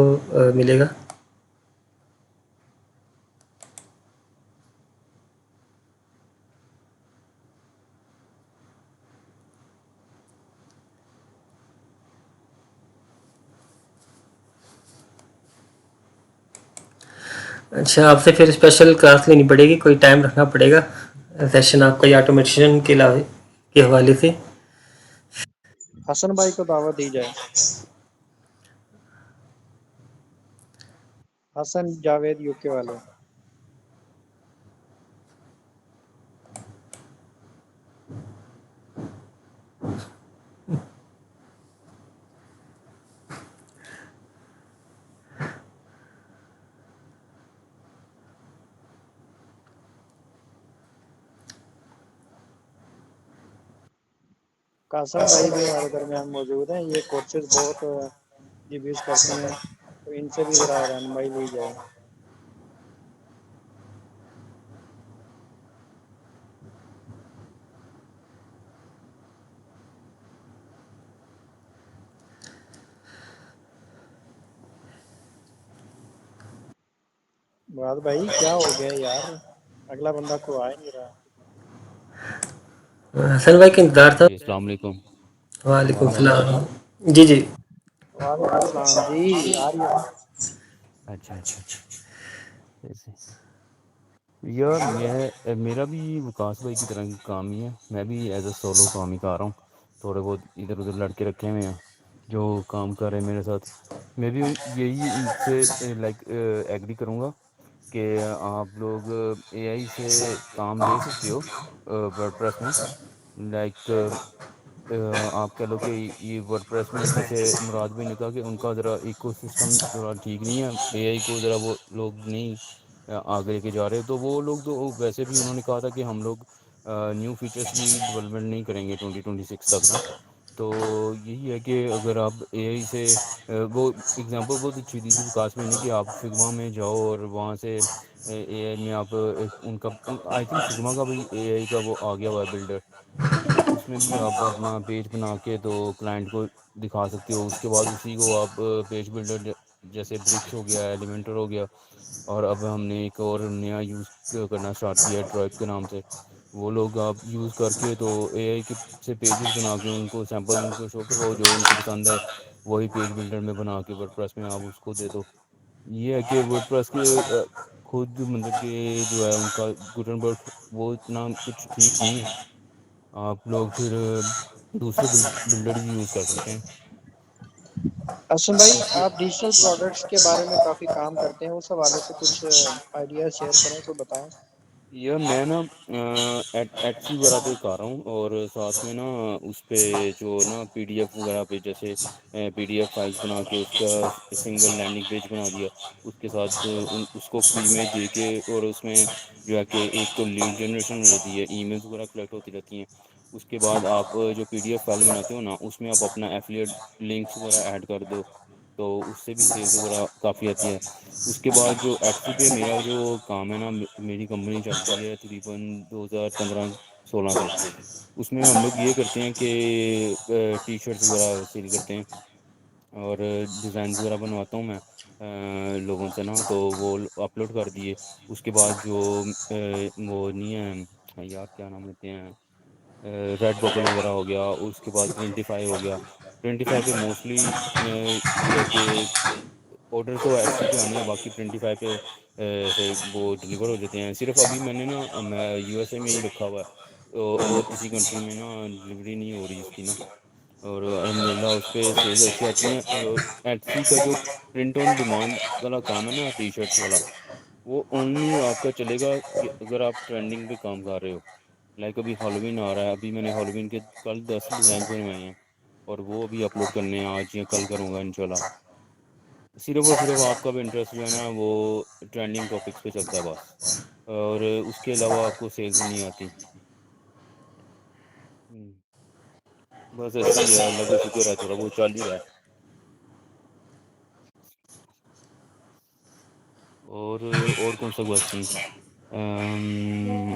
[SPEAKER 1] ملے گا. اچھا، آپ سے پھر اسپیشل کلاس لینی پڑے گی، کوئی ٹائم رکھنا پڑے گا سیشن آپ کا یا آٹومیشن کے علاوہ کے حوالے سے.
[SPEAKER 5] حسن بھائی کو دعوت دی جائے. حسن جاوید یو کے والے. قاسم بھائی بھی ہمارے درمیان موجود ہیں، یہ کورسز بہت یوز کرتے ہیں، تو ان سے بھی ذرا رہنمائی لی جائے. مراد بھائی کیا ہو گیا یار، اگلا بندہ تو آ ہی نہیں رہا.
[SPEAKER 1] حسن بھائی کا انتظار تھا.
[SPEAKER 7] جی السلام علیکم.
[SPEAKER 1] وعلیکم
[SPEAKER 7] آواز آ رہی
[SPEAKER 1] السلام. جی جی.
[SPEAKER 5] وعلیکم السلام جی، آ رہی ہے.
[SPEAKER 7] ہے؟ اچھا اچھا اچھا. ایسے یار میرا بھی وکاس بھائی کی طرح کام ہی ہے، میں بھی ایز اے سولو کام ہی کر رہا ہوں. تھوڑے بہت ادھر ادھر لڑکے رکھے ہوئے ہیں جو کام کر رہے ہیں میرے ساتھ. میں بھی یہی ان سے لائک ایگری کروں گا کہ آپ لوگ اے آئی سے کام لے سکتے ہو ورڈ پریس میں. لائک آپ کہہ لو کہ یہ ورڈ پریس میں جیسے مراد بھائی نے کہا کہ ان کا ذرا ایکو سسٹم ذرا ٹھیک نہیں ہے، اے آئی کو ذرا وہ لوگ نہیں آگے لے کے جا رہے. تو وہ لوگ تو ویسے بھی انہوں نے کہا تھا کہ ہم لوگ نیو فیچرس بھی ڈیولپمنٹ نہیں کریں گے 2026 تک نا. تو یہی ہے کہ اگر آپ اے آئی سے وہ اگزامپل بہت اچھی دی تھی وکاس میں نے کہ آپ فگما میں جاؤ اور وہاں سے اے آئی میں آپ ان کا آئی تھنک فگما کا بھی اے آئی کا وہ آ گیا ہوا ہے بلڈر، تو اس میں بھی آپ اپنا پیج بنا کے تو کلائنٹ کو دکھا سکتے ہو، اس کے بعد اسی کو آپ پیج بلڈر جیسے برکس ہو گیا، ایلیمنٹر ہو گیا، اور اب ہم نے ایک اور نیا یوز کرنا اسٹارٹ کیا ہے ڈرائیو کے نام سے، وہ لوگ آپ یوز کر کے تو اے آئی کے سے پیجز بنا کے ان کو سیمپل ان کو شو کرواؤ، جو ان کو پسند ہے وہی پیج بلڈر میں بنا کے ورڈ پریس میں آپ اس کو دے دو۔ یہ ہے کہ ورڈ پریس کے خود مطلب کہ جو ہے ان کا گٹن برگ وہ اتنا کچھ ٹھیک نہیں ہے، آپ لوگ پھر دوسرے بلڈر یوز کر سکتے ہیں۔
[SPEAKER 5] اسلم بھائی، آپ ڈیجیٹل پروڈکٹس کے بارے میں کافی کام کرتے ہیں، اس حوالے سے کچھ آئیڈیاز شیئر کریں تو بتائیں۔
[SPEAKER 7] یہ میں نا ایٹسی وغیرہ پہ کر رہا ہوں، اور ساتھ میں نا اس پہ جو نا پی ڈی ایف وغیرہ پہ جیسے پی ڈی ایف فائلس بنا کے اس کا سنگل لینڈنگ پیج بنا دیا، اس کے ساتھ اس کو فری میں دے کے، اور اس میں جو ہے کہ ایک تو لیڈ جنریشن ہو جاتی ہے، ای میلز وغیرہ کلیکٹ ہوتی رہتی ہیں، اس کے بعد آپ جو پی ڈی ایف فائل بناتے ہو نا اس میں آپ اپنا ایفیلیٹ لنکس وغیرہ ایڈ کر دو، تو اس سے بھی سیلز وغیرہ کافی آتی ہے۔ اس کے بعد جو ایٹسی پہ میرا جو کام ہے نا، میری کمپنی چل رہی ہے تقریباً 2015-16 سے، اس میں ہم لوگ یہ کرتے ہیں کہ ٹی شرٹس وغیرہ سیل کرتے ہیں، اور ڈیزائنز وغیرہ بنواتا ہوں میں لوگوں سے نا، تو وہ اپلوڈ کر دیے، اس کے بعد جو وہ نہیں ہے یار کیا نام لیتے ہیں، ریڈ ببل وغیرہ ہو گیا، اس کے بعد پرنٹیفائی ہو گیا، پرنٹیفائی پہ موسٹلی جو ہے کہ آڈر تو ایٹسی پہ آنے ہیں، باقی پرنٹیفائی پہ سے وہ ڈلیور ہو جاتے ہیں۔ صرف ابھی میں نے نا میں یو ایس اے میں ہی رکھا ہوا ہے، اور کسی کنٹری میں نا ڈلیوری نہیں ہو رہی اس کی نا، اور الحمد للہ اس پہ سیلز اچھی آتی ہیں۔ ایٹسی کا جو پرنٹ آن ڈیمانڈ والا کام ہے نا ٹی شرٹس والا، وہ اونلی آپ کا چلے گا کہ اگر آپ ٹرینڈنگ پہ کام کر رہے ہو، لائک ابھی ہالووین آ رہا ہے، ابھی میں نے ہالووین کے کل 10 ڈیزائنس بنوائے ہیں، اور وہ ابھی اپلوڈ کرنے ہیں، آج یا کل کروں گا انشاءاللہ۔ صرف اور صرف آپ کا بھی انٹرسٹ جو ہے نا وہ ٹرینڈنگ ٹاپکس پہ چلتا ہے بس، اور اس کے علاوہ آپ کو سیلز نہیں آتی۔ بس ایسے ہی ہے، اللہ کا شکر ہے، تھوڑا بہت چل ہی رہا ہے۔ اور کون سا کوشچن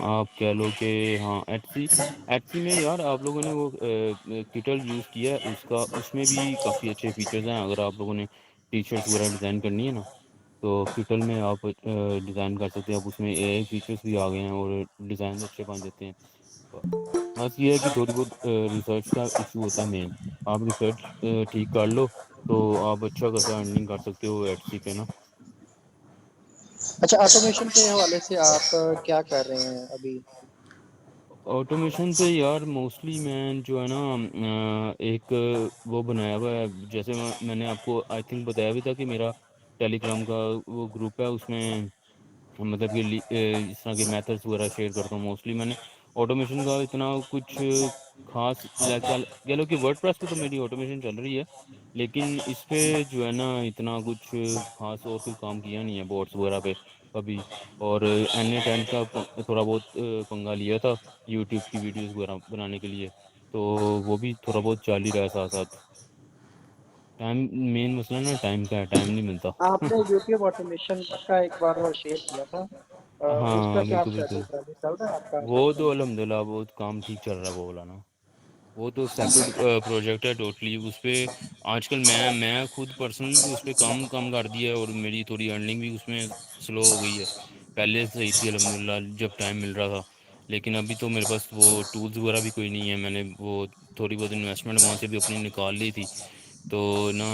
[SPEAKER 7] آپ کہہ لو کہ ہاں ایٹسی میں یار آپ لوگوں نے وہ کٹل یوز کیا ہے، اس میں بھی کافی اچھے فیچرز ہیں، اگر آپ لوگوں نے ٹی شرٹس وغیرہ ڈیزائن کرنی ہے نا تو کٹل میں آپ ڈیزائن کر سکتے ہیں، اب اس میں اے آئی فیچرز بھی آ گئے ہیں اور ڈیزائن اچھے بن جاتے ہیں۔ بس یہ ہے کہ تھوڑی بہت ریسرچ کا ایشو ہوتا ہے مین، آپ ریسرچ ٹھیک کر لو تو آپ اچھا خاصا ارننگ کر سکتے ہو ایٹسی پہ نا۔
[SPEAKER 5] اچھا، آٹومیشن کے حوالے سے آپ کیا کر رہے ہیں ابھی؟
[SPEAKER 7] آٹومیشن پہ یار موسٹلی میں جو ہے نا ایک وہ بنایا ہوا ہے، جیسے میں نے آپ کو آئی تھنک بتایا بھی تھا کہ میرا ٹیلی گرام کا وہ گروپ ہے، اس میں مطلب کہ اس طرح کے میتھڈس وغیرہ شیئر کرتا ہوں۔ موسٹلی میں نے آٹومیشن کا اتنا کچھ خاص کہہ لو کہ ورڈ پریس پہ تو میری آٹومیشن چل رہی ہے، لیکن اس پہ جو ہے نا اتنا کچھ خاص اور کوئی کام کیا نہیں ہے بورڈس وغیرہ پہ ابھی، اور این اے 10 کا تھوڑا بہت پنگا لیا تھا یوٹیوب کی ویڈیوز وغیرہ بنانے کے لیے، تو وہ بھی تھوڑا بہت چل ہی رہا ہے ساتھ ساتھ۔ ٹائم مین مسئلہ نا ٹائم کا ہے، ٹائم نہیں ملتا۔
[SPEAKER 5] آپ نے یوٹیوب آٹومیشن کا ایک بار شیئر کیا تھا، اس کا
[SPEAKER 7] ہاں
[SPEAKER 5] کیا
[SPEAKER 7] بالکل بالکل،
[SPEAKER 5] اسٹیٹس ہے؟ چل رہا ہے آپ کا
[SPEAKER 7] وہ
[SPEAKER 5] سسٹم؟
[SPEAKER 7] تو الحمد للہ بہت کام ٹھیک چل رہا ہے، وہ والا نا وہ تو سیپریٹ پروجیکٹ ہے ٹوٹلی، اس پہ آج کل میں خود پرسنلی بھی اس پہ کم کر دیا ہے، اور میری تھوڑی ارننگ بھی اس میں سلو ہو گئی ہے، پہلے صحیح تھی الحمد للہ جب ٹائم مل رہا تھا، لیکن ابھی تو میرے پاس وہ ٹولز وغیرہ بھی کوئی نہیں ہے، میں نے وہ تھوڑی بہت انویسٹمنٹ وہاں سے بھی اپنی نکال لی تھی، تو نا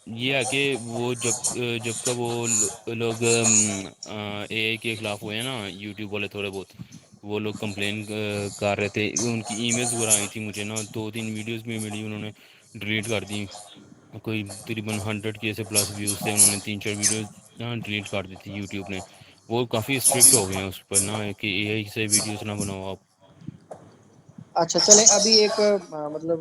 [SPEAKER 7] یہ ہے کہ وہ جب کا وہ لوگ اے آئی کے خلاف ہوئے ہیں نا یوٹیوب والے تھوڑے بہت، وہ لوگ کمپلین کر رہے تھے، ان کی ای میلز وغیرہ آئی تھی مجھے نا، 2-3 ویڈیوز بھی ملی، انہوں نے ڈیلیٹ کر دی، کوئی تقریباً 100 کے سے پلس ویوز تھے، انہوں نے 3-4 ویڈیوز ڈیلیٹ کر دی تھی یوٹیوب نے، وہ کافی اسٹرکٹ ہو گئے ہیں اس پر نا کہ اے آئی سے ویڈیوز نہ بناؤ آپ۔
[SPEAKER 5] اچھا چلیں، ابھی ایک مطلب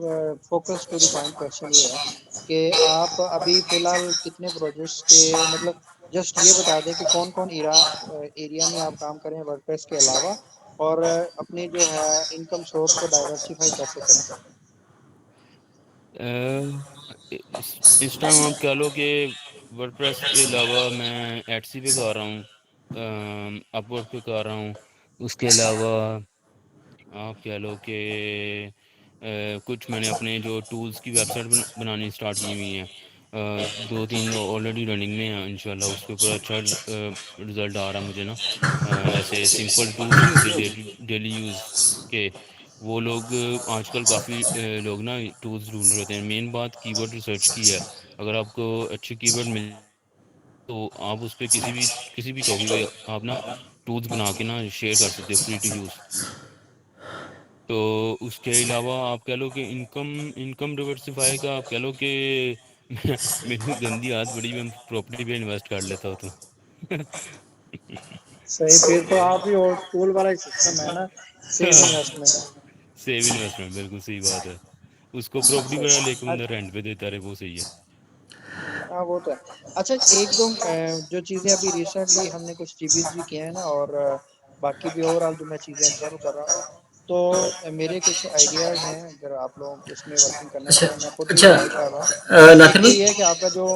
[SPEAKER 5] focus to the point question یہ ہے کہ آپ ابھی فی الحال کتنے پروجیکٹس کے مطلب جسٹ یہ بتا دیں کہ کون کون ایریا میں آپ کام کریں ورڈ پریس کے علاوہ، اور اپنی جو ہے انکم سورس کو ڈائیورسیفائی کیسے کریں؟
[SPEAKER 7] اس ٹائم آپ کہہ لو کہ ورڈ پریس کے علاوہ میں ایٹسی پہ کر رہا ہوں، اپ ورک پہ کر رہا ہوں، اس کے علاوہ آپ کہہ لو کہ کچھ میں نے اپنے جو ٹولز کی ویب سائٹ بنانی اسٹارٹ کی ہوئی ہیں، 2-3 آلریڈی رننگ میں ہیں انشاءاللہ، اس کے اوپر اچھا رزلٹ آ رہا ہے مجھے نا۔ ایسے سمپل ٹولز نہیں ہوتے ڈیلی یوز کے، وہ لوگ آج کل کافی لوگ نا ٹولز ڈھونڈ رہے ہوتے ہیں۔ مین بات کی ورڈ ریسرچ کی ہے، اگر آپ کو اچھے کی ورڈ مل تو آپ اس پہ کسی بھی ٹاپک پہ آپ نا ٹولز بنا کے نا شیئر کر سکتے ہو فری ٹو یوز۔ تو اس کے علاوہ آپ کہہ لو کہ انکم ڈیورسفائی کا آپ کہہ لو کہ میری گندی عادت بڑی، میں پراپرٹی پہ انویسٹ کر لیتا ہوں تو
[SPEAKER 5] صحیح، پھر تو آپ ہی اولڈ اسکول والا ہی سسٹم ہے نا، سیو انویسٹمنٹ۔
[SPEAKER 7] سیو انویسٹمنٹ، بالکل صحیح بات ہے، اس کو پراپرٹی بنا لے کے بندہ رینٹ پہ دیتا رہے، وہ صحیح ہے۔
[SPEAKER 5] ہاں وہ تو ہے۔ اچھا ایک دو جو چیزیں ابھی ریسنٹلی ہم نے کچھ ٹی ویز بھی کیے ہیں نا، اور باقی بھی اوور آل جو میں چیزیں آبزرو کر رہا ہوں، تو میرے کچھ آئیڈیاز ہیں اگر آپ لوگ اس میں ورکنگ کرنا
[SPEAKER 1] اچھا
[SPEAKER 5] چاہیں، میں خود بھی
[SPEAKER 1] اچھا
[SPEAKER 5] ٹرائی کر رہا ہوں۔
[SPEAKER 1] ناصر
[SPEAKER 5] ایک تو
[SPEAKER 1] بھائی
[SPEAKER 5] یہ ہے کہ آپ کا جو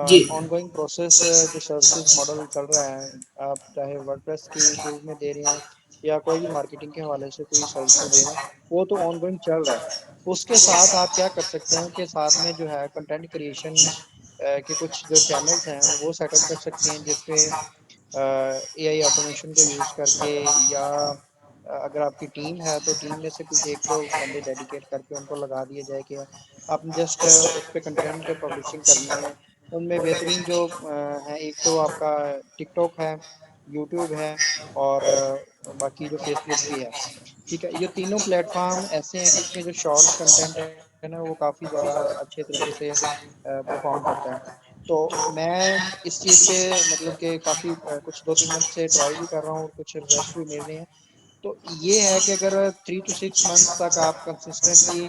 [SPEAKER 1] جی
[SPEAKER 5] آن گوئنگ پروسیس جو سروسز ماڈل چل رہا ہے، آپ چاہے ورڈ پریس کی فیلڈ میں دے رہے ہوں یا کوئی بھی مارکیٹنگ کے حوالے سے کوئی سروسز دے رہے ہیں، وہ تو آن گوئنگ چل رہا ہے۔ اس کے ساتھ آپ کیا کر سکتے ہیں کہ ساتھ میں جو ہے کنٹینٹ کریشن کے کچھ جو چینلز ہیں وہ سیٹ اپ کر سکتے ہیں، جس پہ اے آئی آٹومیشن کو یوز کر کے، یا اگر آپ کی ٹیم ہے تو ٹیم میں سے کچھ ایک دو بندے ڈیڈیکیٹ کر کے ان کو لگا دیا جائے کہ آپ نے جسٹ اس پہ کنٹینٹ پبلشنگ کرنی ہے۔ ان میں بہترین جو ہیں، ایک تو آپ کا ٹک ٹاک ہے، یوٹیوب ہے، اور باقی جو فیس بک بھی ہے، ٹھیک ہے۔ یہ تینوں پلیٹ فارم ایسے ہیں کہ اس میں جو شارٹس کنٹینٹ ہے نا وہ کافی زیادہ اچھے طریقے سے پرفارم کرتا ہے۔ تو میں اس چیز پہ مطلب کہ کافی کچھ 2-3 منتھ سے ٹرائی بھی کر رہا ہوں، اور کچھ رزلٹس بھی مل رہے ہیں۔ تو یہ ہے کہ اگر 3 to 6 months تک آپ کنسسٹنٹلی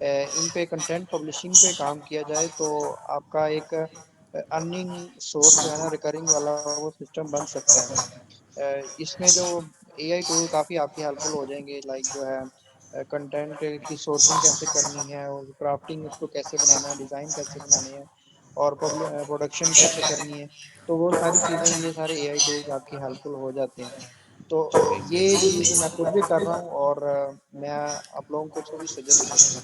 [SPEAKER 5] ان پہ کنٹینٹ پبلشنگ پہ کام کیا جائے تو آپ کا ایک ارننگ سورس جو ہے نا ریکرنگ والا وہ سسٹم بن سکتا ہے۔ اس میں جو اے آئی ٹول کافی آپ کی ہیلپ فل ہو جائیں گے، لائک جو ہے کنٹینٹ کی سورسنگ کیسے کرنی ہے، اور کرافٹنگ اس کو کیسے بنانا ہے، ڈیزائن کیسے بنانے ہیں، اور پروڈکشن کیسے کرنی ہے، تو وہ ساری چیزیں یہ سارے اے آئی ٹولز آپ کی ہیلپ فل ہو جاتے ہیں۔ تو یہ چیز میں خود بھی کر رہا ہوں، اور میں آپ لوگوں کو اس کو بھی سجیسٹ کروں گا۔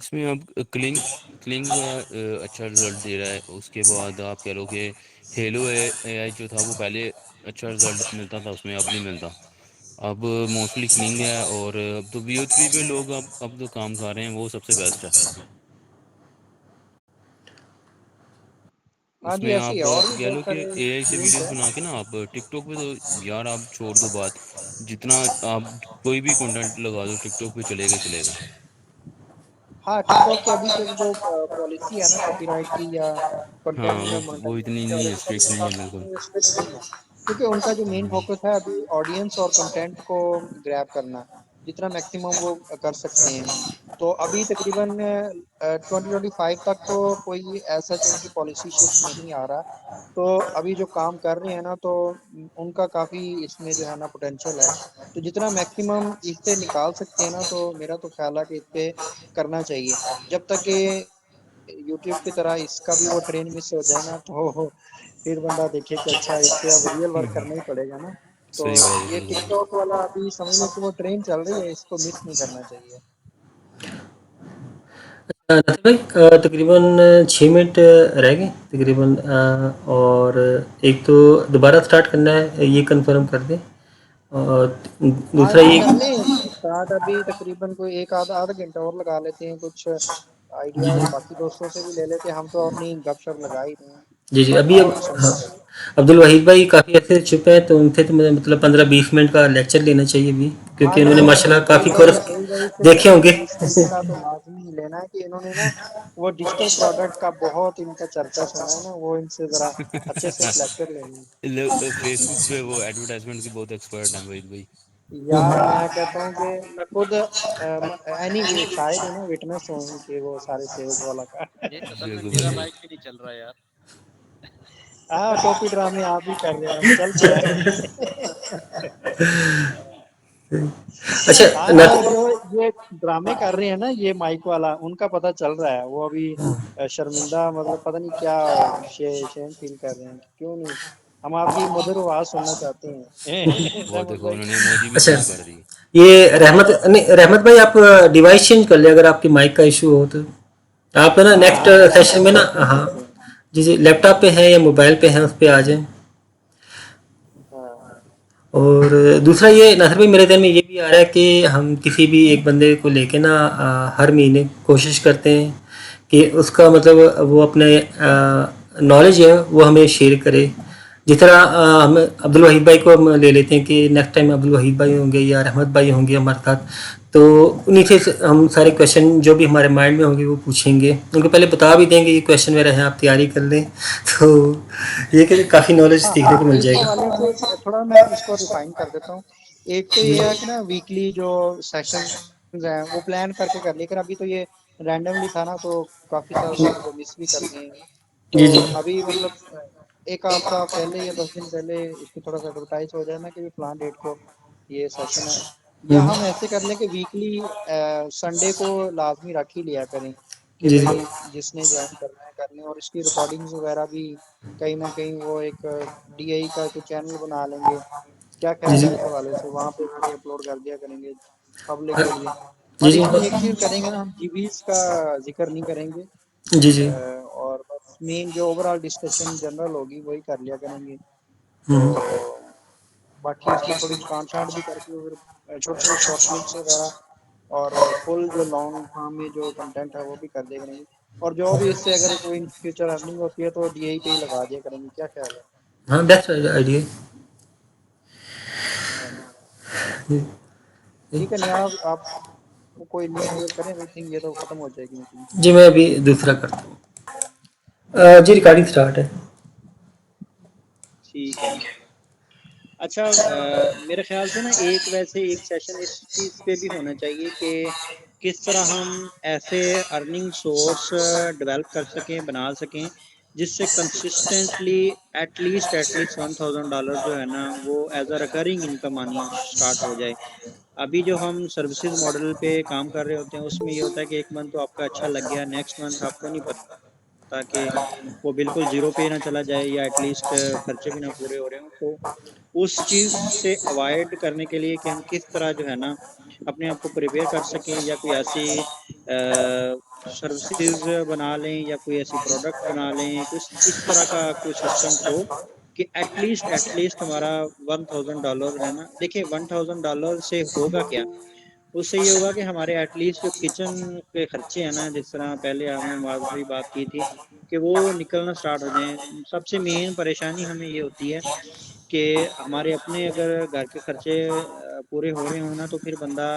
[SPEAKER 7] اس میں آپ کلنگ کا اچھا رزلٹ دے رہا ہے، اس کے بعد آپ کہہ لو کہ ہیلو اے آئی جو تھا وہ پہلے اچھا رزلٹ ملتا تھا، اس میں اب نہیں ملتا، اب موسٹلی کلنگ ہے، اور اب تو VO3 پہ لوگ اب تو کام کر رہے ہیں، وہ سب سے بیسٹ ہے۔
[SPEAKER 5] ہاں
[SPEAKER 7] اس
[SPEAKER 5] جی
[SPEAKER 7] میں
[SPEAKER 5] ایسے ہی
[SPEAKER 7] آپ
[SPEAKER 5] ہے، اور بھی
[SPEAKER 7] کہہ
[SPEAKER 5] بہت
[SPEAKER 7] لو کہ
[SPEAKER 5] سارے
[SPEAKER 7] اے آئی سے
[SPEAKER 5] ٹولس
[SPEAKER 7] ویڈیوز
[SPEAKER 5] ہیں۔
[SPEAKER 7] بنا کے نا آپ ٹک ٹاک پہ تو یار آپ چھوڑ دو بات، جتنا آپ کوئی بھی کنٹینٹ لگا دو ٹک ٹاک پہ چلے گا چلے گا۔
[SPEAKER 5] ہاں ٹک ٹاک کی ابھی تک جو پالیسی ہے نا کاپی رائٹ کی یا
[SPEAKER 7] ہاں
[SPEAKER 5] کنٹینٹ
[SPEAKER 7] وہ اتنی
[SPEAKER 5] مونیٹائزیشن کے
[SPEAKER 7] نہیں
[SPEAKER 5] حوالے
[SPEAKER 7] ہے،
[SPEAKER 5] سے، تو
[SPEAKER 7] اسٹرکٹ
[SPEAKER 5] وہ
[SPEAKER 7] نہیں ہے بالکل۔
[SPEAKER 5] کافی اسٹرکٹ نہیں ہے، کیونکہ ان کا جو مین فوکس ہے ابھی آڈینس اور کنٹینٹ کو گریب کرنا، جتنا میکسیمم وہ کر سکتے ہیں۔ تو ابھی تقریباً 2025 تک تو کوئی ایسا ان کی پالیسی شفٹ نہیں آ رہا، تو ابھی جو کام کر رہے ہیں نا تو ان کا کافی اس میں جو ہے نا پوٹینشیل ہے، تو جتنا میکسیمم اس سے نکال سکتے ہیں نا، تو میرا تو خیال ہے کہ اس پہ کرنا چاہیے، جب تک کہ یوٹیوب کی طرح اس کا بھی وہ ٹرین مس ہو جائے نا تو پھر بندہ دیکھے کہ اچھا اس پہ اب ریئل ورک کرنا ہی پڑے گا نا۔ تو
[SPEAKER 7] صحیح بات ہے،
[SPEAKER 5] یہ
[SPEAKER 7] صحیح
[SPEAKER 5] ٹک
[SPEAKER 7] بات
[SPEAKER 5] ٹاک والا ابھی سمجھ لو کہ وہ ٹرین چل رہی ہے، اس کو مس نہیں کرنا چاہیے۔
[SPEAKER 1] ناصر بھائی تقریباً 6 منٹ رہ گئے تقریباً، اور ایک تو دوبارہ سٹارٹ کرنا ہے یہ کنفرم کر دیں، اور
[SPEAKER 5] ہاں
[SPEAKER 1] دوسرا
[SPEAKER 5] جی
[SPEAKER 1] یہ
[SPEAKER 5] کر لیں اسٹارٹ، ابھی تقریباً کوئی ایک آدھا گھنٹہ اور لگا لیتے ہیں، کچھ
[SPEAKER 1] جی
[SPEAKER 5] آئیڈیاز
[SPEAKER 1] جی
[SPEAKER 5] باقی دوستوں سے بھی لے لیتے ہیں، ہم تو اپنی گپ شپ لگا ہی رہے ہیں،
[SPEAKER 1] جی جی ابھی
[SPEAKER 5] باقی اور بھی سننا
[SPEAKER 1] ہاں
[SPEAKER 5] چاہیے۔
[SPEAKER 1] عبد الوحید بھائی کافی عرصے سے چھپے ہیں، تو ان سے تو مجھے مطلب 15-20 منٹ کا لیکچر لینا چاہیے بھی،
[SPEAKER 5] ہاں
[SPEAKER 1] کیونکہ انہوں نے
[SPEAKER 5] نہیں
[SPEAKER 1] ماشاء اللہ
[SPEAKER 5] عبدل
[SPEAKER 1] کافی
[SPEAKER 5] بھائی،
[SPEAKER 1] کورس
[SPEAKER 5] عبدل بھائی سے
[SPEAKER 1] دیکھے ہوں گے۔
[SPEAKER 5] 20 منٹ کا تو لازمی لینا ہے، کہ انہوں نے نا وہ ڈیجیٹل پروڈکٹ کا بہت ان کا چرچا سنا ہے نا، وہ ان سے ذرا اچھے سے ایک لیکچر لینا ہے۔
[SPEAKER 7] فیس بک پہ وہ ایڈورٹائزمنٹ کی بہت ایکسپرٹ ہیں وحید بھائی۔
[SPEAKER 5] یار میں کہتا ہوں کہ میں خود اینی وے شاید ہوں نا وٹنس ہوں کہ وہ سارے سیلز والا کا
[SPEAKER 3] ایک اصل میں
[SPEAKER 7] بالکل
[SPEAKER 3] میرا
[SPEAKER 7] بالکل۔
[SPEAKER 3] مائک بھی نہیں چل رہا یار۔
[SPEAKER 5] ہاں ٹوپی ڈرامے آپ ہی کر رہے ہیں، ہم چل تو رہے ہیں۔
[SPEAKER 1] اچھا
[SPEAKER 5] ہاں
[SPEAKER 1] نہ
[SPEAKER 5] جو جو یہ ڈرامے کر رہے ہیں نا یہ مائک والا، ان کا پتہ چل رہا ہے، وہ ابھی شرمندہ مطلب پتہ نہیں کیا شیم فیل کر رہے ہیں، کیوں نہیں؟ ہم آپ کی مدر آواز سننا چاہتے ہیں
[SPEAKER 7] وہ
[SPEAKER 5] رحمت
[SPEAKER 7] دیکھو
[SPEAKER 5] بھائی۔
[SPEAKER 7] انہوں نے ایموجی بھی
[SPEAKER 1] اچھا
[SPEAKER 7] شروع کر دی.
[SPEAKER 1] یہ رحمت بھائی آپ ڈیوائس چینج کر لیں اگر آپ کی مائک کا ایشو ہو تو آپ نا نیکسٹ
[SPEAKER 5] ہاں لیپ
[SPEAKER 1] سیشن
[SPEAKER 5] ٹاپ
[SPEAKER 1] میں
[SPEAKER 5] پہ
[SPEAKER 1] نا
[SPEAKER 5] چینج
[SPEAKER 1] ہاں
[SPEAKER 5] کرتے ہیں۔
[SPEAKER 1] جی لیپ ٹاپ پہ ہیں یا موبائل پہ ہیں اس پہ آ جائیں.
[SPEAKER 5] ہاں
[SPEAKER 1] اور دوسرا یہ ناصر بھائی میرے ذہن میں یہ بھی آ رہا ہے کہ ہم کسی بھی ایک بندے کو لے کے نا ہر مہینے کوشش کرتے ہیں کہ اس کا مطلب وہ اپنے نالج ہے وہ ہمیں شیئر کرے. جس طرح ہم عبدالوحید بھائی کو ہم لے لیتے ہیں کہ نیکسٹ ٹائم عبدالوحید بھائی ہوں گے یا رحمت بھائی ہوں گے ہمارے ساتھ، تو انہیں سے ہم سارے کویشچن جو بھی ہمارے مائنڈ میں ہوں گے وہ پوچھیں گے. ان کو پہلے بتا بھی دیں گے یہ کویشچن میرے ہیں آپ تیاری کر لیں، تو یہ کہ کافی نالج
[SPEAKER 5] ہاں
[SPEAKER 1] سیکھنے کو مل
[SPEAKER 5] اس
[SPEAKER 1] جائے گا.
[SPEAKER 5] حوالے سے تھوڑا میں اس کو ریفائن کر دیتا ہوں. ایک تو یہ ہے کہ نا ویکلی جو سیشنز ہیں وہ پلان کر کے لیکن ابھی تو یہ رینڈملی تھا نا، تو کافی سارے لوگ مس بھی کر گئے ہیں. تو
[SPEAKER 1] جی جی
[SPEAKER 5] ابھی مطلب ایک ہفتہ پہلے یا 10 دن پہلے اس کی تھوڑا سا ایڈورٹائز ہو جائے نا کہ فلان ڈیٹ کو یہ سیشن ہے، یا ہم ایسے کر لیں کہ ویکلی سنڈے کو لازمی رکھ ہی لیا کریں کہ
[SPEAKER 1] جی جی
[SPEAKER 5] بھائی جس نے جوائن کرنا ہے کر لیں. اور اس کی ریکارڈنگز وغیرہ بھی کہیں نہ کہیں وہ ایک ڈی آئی کا کوئی چینل بنا لیں گے. کیا خیال
[SPEAKER 1] جی
[SPEAKER 5] ہے اس حوالے سے؟ وہاں پہ ویڈیو اپلوڈ کر دیا کریں گے پبلک کے لیے.
[SPEAKER 1] جی
[SPEAKER 5] بٹ
[SPEAKER 1] جی
[SPEAKER 5] اس میں ایک چیز کریں گے نا، ہم جی بیز کا ذکر نہیں کریں گے،
[SPEAKER 1] جی جی
[SPEAKER 5] اور بس مین جو اوور آل ڈسکشن جنرل ہوگی وہی کر لیا کریں گے. تو
[SPEAKER 1] ہوں
[SPEAKER 5] باقی اس کی تھوڑی کانٹ چھانٹ بھی کر کے پھر چھوٹے چھوٹے شارٹ کلپس وغیرہ اور فل جو لانگ فارم میں جو کنٹینٹ ہے وہ بھی کر دیا کریں گے. اور جو بھی اس سے اگر کوئی فیوچر ارننگ ہوتی ہے تو ڈی آئی پہ ہی لگا دیا کریں گے. کیا خیال ہے؟
[SPEAKER 1] ہاں بیسٹ آئیڈیا.
[SPEAKER 5] ہاں ٹھیک ہے. نیاز آپ کوئی نیو شیئر کریں ایوری تھنگ، یہ تو ختم ہو جائے گی میٹنگ.
[SPEAKER 1] جی میں ابھی دوسرا کرتا ہوں. جی ریکارڈنگ سٹارٹ ہے.
[SPEAKER 2] ٹھیک ہے. اچھا میرے خیال سے نا ویسے ایک سیشن اس چیز پہ بھی ہونا چاہیے کہ کس طرح ہم ایسے ارننگ سورس ڈیولپ کر سکیں، بنا سکیں جس سے کنسسٹنٹلی ایٹ لیسٹ $1,000 جو ہے نا وہ ایز اے ریکرنگ انکم آنی اسٹارٹ ہو جائے. ابھی جو ہم سروسز ماڈل پہ کام کر رہے ہوتے ہیں اس میں یہ ہوتا ہے کہ ایک منتھ تو آپ کا اچھا لگ گیا، نیکسٹ منتھ آپ کو نہیں پتا تاکہ وہ بالکل زیرو پہ نہ چلا جائے یا ایٹ لیسٹ خرچے بھی نہ پورے ہو رہے ہوں. تو اس چیز سے اوائڈ کرنے کے لیے کہ ہم کس طرح جو ہے نا اپنے آپ کو پریپیئر کر سکیں، یا کوئی ایسی سروسز بنا لیں یا کوئی ایسی پروڈکٹ بنا لیں، کچھ اس طرح کا کوئی سسٹم ہو کہ ایٹ لیسٹ ہمارا $1,000 ہے نا. دیکھیں $1,000 سے ہوگا کیا؟ اس سے یہ ہوگا کہ ہمارے ایٹ لیسٹ جو کچن کے خرچے ہیں نا، جس طرح پہلے ہم نے واضح بات کی تھی کہ وہ نکلنا سٹارٹ ہو جائیں. سب سے مین پریشانی ہمیں یہ ہوتی ہے کہ ہمارے اپنے اگر گھر کے خرچے پورے ہو رہے ہوں نا تو پھر بندہ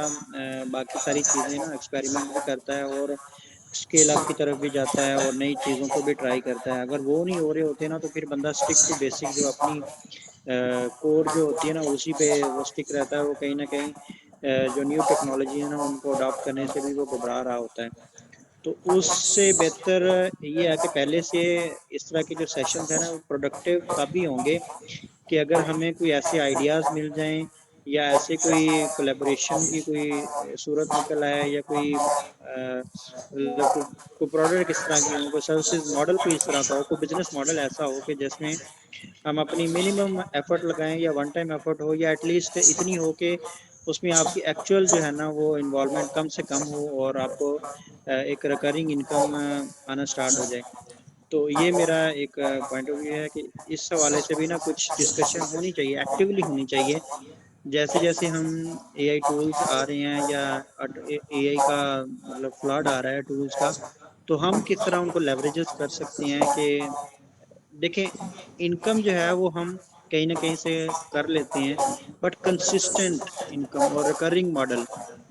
[SPEAKER 2] باقی ساری چیزیں نا ایکسپیریمنٹ بھی کرتا ہے اور اسکیل اپ کی طرف بھی جاتا ہے اور نئی چیزوں کو بھی ٹرائی کرتا ہے. اگر وہ نہیں ہو رہے ہوتے نا تو پھر بندہ اسٹک ٹو بیسک جو اپنی کوڈ جو ہوتی ہے نا اسی پہ وہ اسٹک رہتا ہے. وہ کہیں نہ کہیں جو نیو ٹیکنالوجی ہے نا ان کو اڈاپٹ کرنے سے بھی وہ گھبرا رہا ہوتا ہے. تو اس سے بہتر یہ ہے کہ پہلے سے اس طرح کے جو سیشنز ہیں نا وہ پروڈکٹیو تبھی ہوں گے کہ اگر ہمیں کوئی ایسے آئیڈیاز مل جائیں یا ایسے کوئی کولیبوریشن کی کوئی صورت نکل آئے یا کوئی پروڈکٹ اس طرح کی ہو، کوئی سروسز ماڈل کوئی اس طرح کا ہو، کوئی بزنس ماڈل ایسا ہو کہ جس میں ہم اپنی منیمم ایفرٹ لگائیں یا ون ٹائم ایفرٹ ہو یا ایٹ لیسٹ اتنی ہو کہ اس میں آپ کی ایکچوئل جو ہے نا وہ انوالومنٹ کم سے کم ہو اور آپ کو ایک ریکرنگ انکم آنا سٹارٹ ہو جائے. تو یہ میرا ایک پوائنٹ آف ویو ہے کہ اس حوالے سے بھی نا کچھ ڈسکشن ہونی چاہیے، ایکٹیولی ہونی چاہیے. جیسے جیسے ہم اے آئی ٹولس آ رہے ہیں یا اے آئی کا مطلب فلاڈ آ رہا ہے ٹولس کا، تو ہم کس طرح ان کو لیوریجز کر سکتے ہیں کہ دیکھیں انکم جو ہے وہ ہم کہیں نہ کہیں سے کر لیتے ہیں بٹ کنسسٹنٹ انکم اور ریکرنگ ماڈل،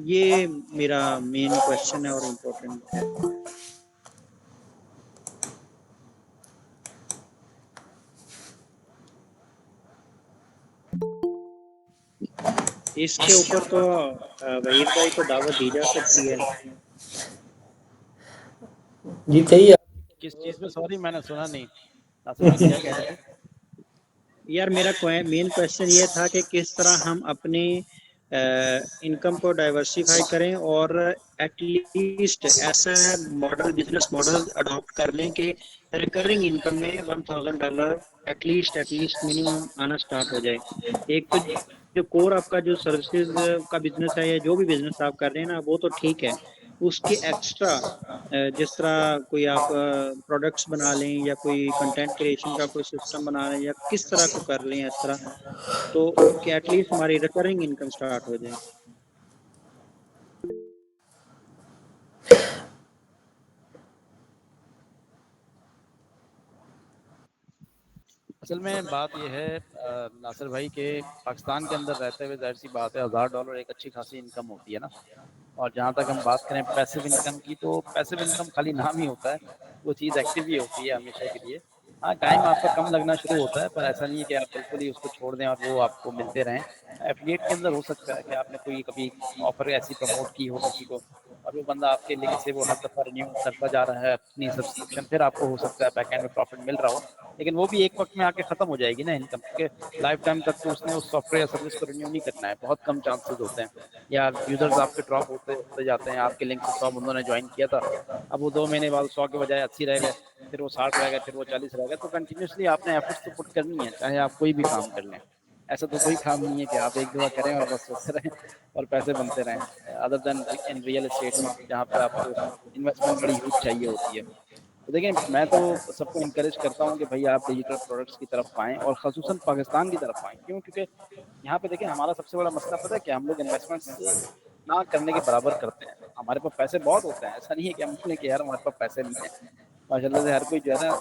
[SPEAKER 2] یہ میرا مین کوشچن ہے اور امپورٹنٹ ہے. اس کے اوپر تو وحید بھائی کو دعوت دی جا سکتی ہے.
[SPEAKER 1] جی صحیح
[SPEAKER 3] کس چیز میں؟ سوری میں نے سنا نہیں. ناصر بھائی کیا کہہ رہے تھے؟
[SPEAKER 2] یار میرا مین کوشچن یہ تھا کہ کس طرح ہم اپنے انکم کو ڈائیورسیفائی کریں اور ایٹ لیسٹ ایسا ماڈل بزنس ماڈل اڈاپٹ کر لیں کہ ریکرنگ انکم میں $1,000 ایٹ لیسٹ منیمم آنا سٹارٹ ہو جائے. ایک تو جو کور آپ کا جو سروسز کا بزنس ہے یا جو بھی بزنس آپ کر رہے ہیں نا وہ تو ٹھیک ہے, اس کے ایکسٹرا جس طرح کوئی آپ پروڈکٹس بنا لیں یا کوئی کنٹینٹ کریشن کا کوئی سسٹم بنا لیں یا کس طرح کو کر لیں اس طرح, تو کہ ایٹ لیسٹ ہماری ریکرنگ انکم سٹارٹ ہو جائے.
[SPEAKER 3] اصل میں بات یہ ہے ناصر بھائی کہ پاکستان کے اندر رہتے ہوئے ظاہر سی بات ہے $1,000 ایک اچھی خاصی انکم ہوتی ہے نا. اور جہاں تک ہم بات کریں پیسو انکم کی, تو پیسو انکم خالی نام ہی ہوتا ہے, وہ چیز ایکٹیو ہی ہوتی ہے ہمیشہ کے لیے. ہاں ٹائم آپ کا کم لگنا شروع ہوتا ہے, پر ایسا نہیں ہے کہ آپ بالکل ہی اس کو چھوڑ دیں اور وہ آپ کو ملتے رہیں. ایفیلیٹ کے اندر ہو سکتا ہے کہ آپ نے کوئی کبھی آفر ایسی پروموٹ کی ہو کسی کو, اور وہ بندہ آپ کے لنک سے وہ ہر دفعہ رینیو کرتا جا رہا ہے اپنی سبسکرپشن, پھر آپ کو ہو سکتا ہے بیک اینڈ میں پروفٹ مل رہا ہو, لیکن وہ بھی ایک وقت میں آ کے ختم ہو جائے گی نا انکم, کیونکہ لائف ٹائم تک تو اس نے اس سافٹ ویئر یا سروس کو رینیو نہیں کرنا ہے, بہت کم چانسز ہوتے ہیں. یا یوزرز آپ کے ڈراپ ہوتے جاتے ہیں, آپ کے لنک سے 100 بندوں نے جوائن کیا تھا, اب وہ 2 مہینے بعد 100 کے بجائے 80 رہ گئے, پھر وہ 60 رہ گئے, پھر وہ 40 رہ گئے. تو کنٹینیوسلی آپ نے ایفرٹس تو پٹ کرنی ہے, چاہے آپ کوئی بھی کام کر لیں. ایسا تو کوئی کام نہیں ہے کہ آپ ایک دفعہ کریں اور بس سوچتے رہیں اور پیسے بنتے رہیں, other than in real estate میں جہاں پہ آپ کو انویسٹمنٹ بڑی ہیوج چاہیے ہوتی ہے. تو دیکھیں میں تو سب کو انکریج کرتا ہوں کہ بھائی آپ ڈیجیٹل پروڈکٹس کی طرف آئیں, اور خصوصاً پاکستان کی طرف آئیں. کیوں؟ کیونکہ یہاں پہ دیکھیں ہمارا سب سے بڑا مسئلہ پتہ ہے کہ ہم لوگ انویسٹمنٹس نہ کرنے کے برابر کرتے ہیں. ہمارے پاس پیسے بہت ہوتے ہیں, ایسا نہیں ہے کہ ہم بولیں کہ یار ہمارے پاس پیسے نہیں ہیں. ماشاء اللہ سے ہر کوئی جو ہے نا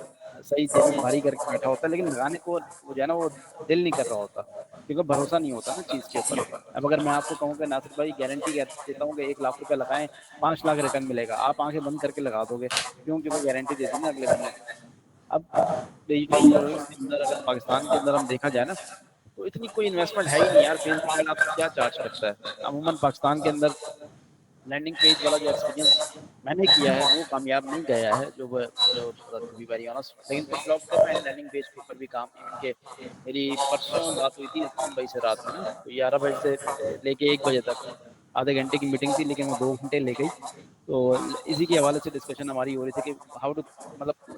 [SPEAKER 3] صحیح جیب میں بھاری کر کے بیٹھا ہوتا ہے, لیکن لگانے کو وہ جو ہے نا وہ دل نہیں کر رہا ہوتا, کیونکہ بھروسہ نہیں ہوتا نا چیز کے اوپر. اب اگر میں آپ کو کہوں کہ ناصر بھائی گارنٹی دیتا ہوں کہ 1 لاکھ روپے لگائیں 5 لاکھ ریٹرن ملے گا, آپ آنکھیں بند کر کے لگا دو گے, کیوں؟ کیونکہ گارنٹی دے دی نا اگلے بندے نے. اب ڈیجیٹل پروڈکٹس کے اندر اگر پاکستان کے اندر ہم دیکھا جائے نا, تو اتنی کوئی انویسٹمنٹ ہے ہی نہیں یار. فیس بک ایڈ آپ سے کیا چارج کرتا ہے؟ عموماً پاکستان کے اندر لینڈنگ پیج والا جو ایکسپیرینس میں نے کیا ہے وہ کامیاب نہیں گیا ہے, جو ٹو بی ویری آنسٹ. لیکن کچھ لوگ تھے, میں نے لینڈنگ پیج کے اوپر بھی کام, ایون کہ میری پرسوں بات ہوئی تھی عثمان بھائی سے رات میں نا, تو 11 بجے سے لے کے 1 بجے تک آدھے گھنٹے کی میٹنگ تھی, لیکن وہ 2 گھنٹے لے گئی. تو اسی کے حوالے سے ڈسکشن ہماری ہو رہی تھی کہ ہاؤ ٹو مطلب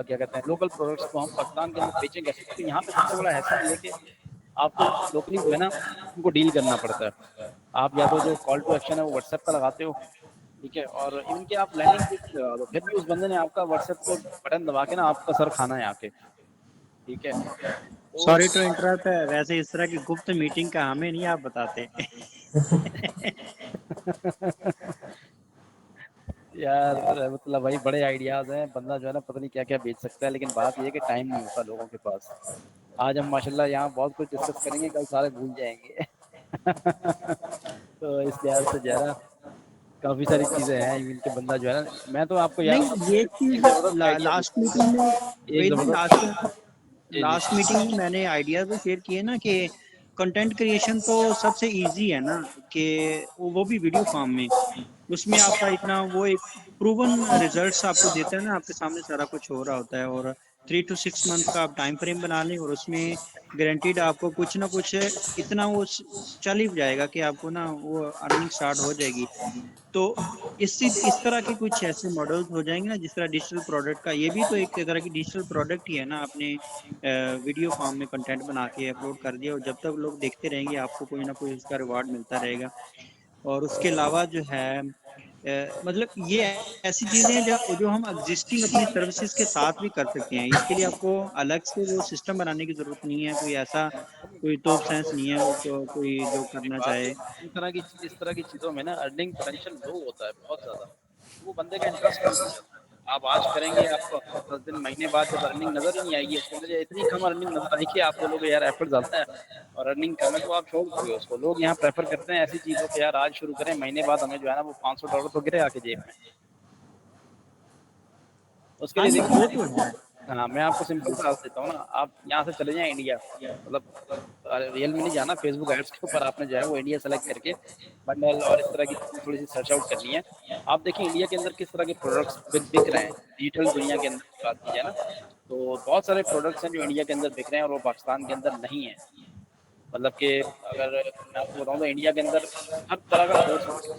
[SPEAKER 3] کیا کہتے ہیں لوکل پروڈکٹس کو ہم پاکستان کے اندر بیچیں کیسے, کیونکہ یہاں پہ سب سے بڑا حیثیت یہ ہے کہ آپ کو لوکلی جو ہے نا ان کو ڈیل کرنا پڑتا ہے. آپ یا تو جو کال ٹو ایکشن ہے وہ واٹس ایپ پہ لگاتے ہو, ٹھیک ہے, اور ایون کہ آپ لینڈنگ پیج پہ لگا دو, پھر بھی اس بندے نے آپ کا واٹس ایپ پہ بٹن دبا کے نا آپ کا سر کھانا ہے آ کے, ٹھیک ہے. تو
[SPEAKER 2] سوری ٹو انٹرپٹ, ویسے اس طرح کی گپت میٹنگ کا ہمیں نہیں آپ بتاتے.
[SPEAKER 3] یار رحمت اللہ بھائی بڑے آئیڈیاز ہیں, بندہ جو ہے نا پتہ نہیں کیا کیا بیچ سکتا ہے, لیکن بات یہ ہے کہ ٹائم نہیں ہوتا لوگوں کے پاس. آج ہم ماشاءاللہ یہاں بہت کچھ ڈسکس کریں گے, کل سارے بھول جائیں گے. تو اس لحاظ سے جو ہے نا کافی ساری چیزیں ہیں ایون کہ بندہ جو ہے نا, میں تو آپ کو یار
[SPEAKER 2] نہیں یہ
[SPEAKER 3] ایک
[SPEAKER 2] چیز
[SPEAKER 3] زبردست آئیڈیا
[SPEAKER 2] لاسٹ
[SPEAKER 3] دیتا
[SPEAKER 2] میٹنگ میں,
[SPEAKER 3] ہوں, ایک
[SPEAKER 2] وہی نا
[SPEAKER 3] زبردست. جی جی
[SPEAKER 2] لاسٹ میٹنگ میں نے آئیڈیا تو شیئر کیے نا کہ کنٹینٹ کریشن تو سب سے ایزی ہے نا, کہ وہ بھی ویڈیو فارم میں. اس میں آپ کا اتنا وہ ایک پروون ریزلٹس آپ کو دیتا ہے نا, آپ کے سامنے سارا کچھ ہو رہا ہوتا ہے, اور 3 to 6 منتھ کا آپ ٹائم فریم بنا لیں, اور اس میں گارنٹیڈ آپ کو کچھ نہ کچھ اتنا وہ چل ہی جائے گا کہ آپ کو نا وہ ارننگ سٹارٹ ہو جائے گی. تو اس طرح کے کچھ ایسے ماڈلز ہو جائیں گے نا, جس طرح ڈیجیٹل پروڈکٹ کا, یہ بھی تو ایک طرح کی ڈیجیٹل پروڈکٹ ہی ہے نا. آپ نے ویڈیو فارم میں کنٹینٹ بنا کے اپلوڈ کر دیا, اور جب تک لوگ دیکھتے رہیں گے آپ کو کوئی نہ کوئی اس کا ریوارڈ ملتا رہے گا. اور اس کے علاوہ جو ہے مطلب یہ ایسی چیزیں ہیں جو ہم ایگزسٹنگ اپنی سروسز کے ساتھ بھی کر سکتے ہیں. اس کے لیے آپ کو الگ سے وہ سسٹم بنانے کی ضرورت نہیں ہے, کوئی ایسا کوئی توپ سائنس نہیں ہے کوئی جو کرنا
[SPEAKER 3] بات
[SPEAKER 2] چاہے.
[SPEAKER 3] اس طرح کی چیزوں میں نا ارننگ پوٹینشیل لو ہوتا ہے بہت زیادہ, وہ بندے کا انٹرسٹ کم ہو جاتا ہے. آپ آج کریں گے, آپ کو ہفتہ 10 دن مہینے بعد جب ارننگ نظر ہی نہیں آئے گی, اس کو مجھے اتنی کم ارننگ نظر آئے گی, آپ بولو گے یار ایفرٹ زیادہ ہے اور ارننگ کم ہے, تو آپ چھوڑ دو گے اس کو. لوگ یہاں پریفر کرتے ہیں ایسی چیزوں کو, یار آج شروع کریں مہینے بعد ہمیں جو ہے نا وہ $500 تو گرے آ کے جیب میں. اس کے
[SPEAKER 2] ہاں
[SPEAKER 3] لیے
[SPEAKER 2] جی وہ تو ہے.
[SPEAKER 3] دیکھیں, ہاں میں آپ کو سمپل سا دیتا ہوں نا, آپ یہاں سے چلے جائیں انڈیا, مطلب ریئل میں نہیں جانا, فیس بک ایڈس کے اوپر آپ نے جو ہے وہ انڈیا سلیکٹ کر کے بنڈل اور اس طرح کی چیزیں تھوڑی سی سرچ آؤٹ کرنی ہے. آپ دیکھیں انڈیا کے اندر کس طرح کے پروڈکٹس بک رہے ہیں. ڈیجیٹل دنیا کے اندر کی بات کی جائے نا, تو بہت سارے پروڈکٹس ہیں جو انڈیا کے اندر بک رہے ہیں اور وہ پاکستان کے اندر نہیں ہیں. مطلب کہ اگر میں آپ کو بتاؤں تو انڈیا کے اندر ہر طرح کا کورس ہے.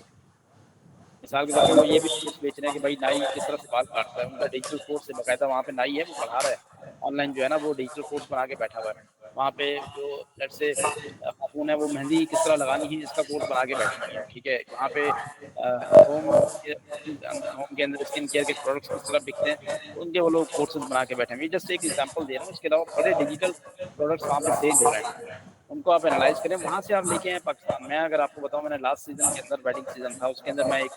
[SPEAKER 3] مثال کے طور پہ وہ یہ بھی کورس بیچ رہے ہیں کہ بھائی نائی کس طرح سے بال کاٹتا ہے، ان کا ڈیجیٹل کورس ہے، باقاعدہ وہاں پہ نائی ہے وہ پڑھا رہا ہے آن لائن جو ہے نا، وہ ڈیجیٹل کورس بنا کے بیٹھا ہوا ہے. وہاں پہ جو لیٹ سے خاتون ہے وہ مہندی کس طرح لگانی ہے اس کا کورس بنا کے بیٹھی ہوئی ہے. ٹھیک ہے، وہاں پہ ہوم ہوم کے اندر اسکن کیئر کے پروڈکٹس کس طرح بکتے ہیں ان کے وہ لوگ کورسز بنا کے بیٹھے ہیں. یہ جسٹ ایک ایگزامپل دے رہا ہوں. اس کے علاوہ بڑے ڈیجیٹل پروڈکٹس وہاں پہ سیل ہو رہے ہیں، ان کو آپ انالائز کریں، وہاں سے آپ لے کے آئیں پاکستان میں. اگر آپ کو بتاؤں، میں نے لاسٹ سیزن کے اندر ویڈنگ سیزن تھا، اس کے اندر میں ایک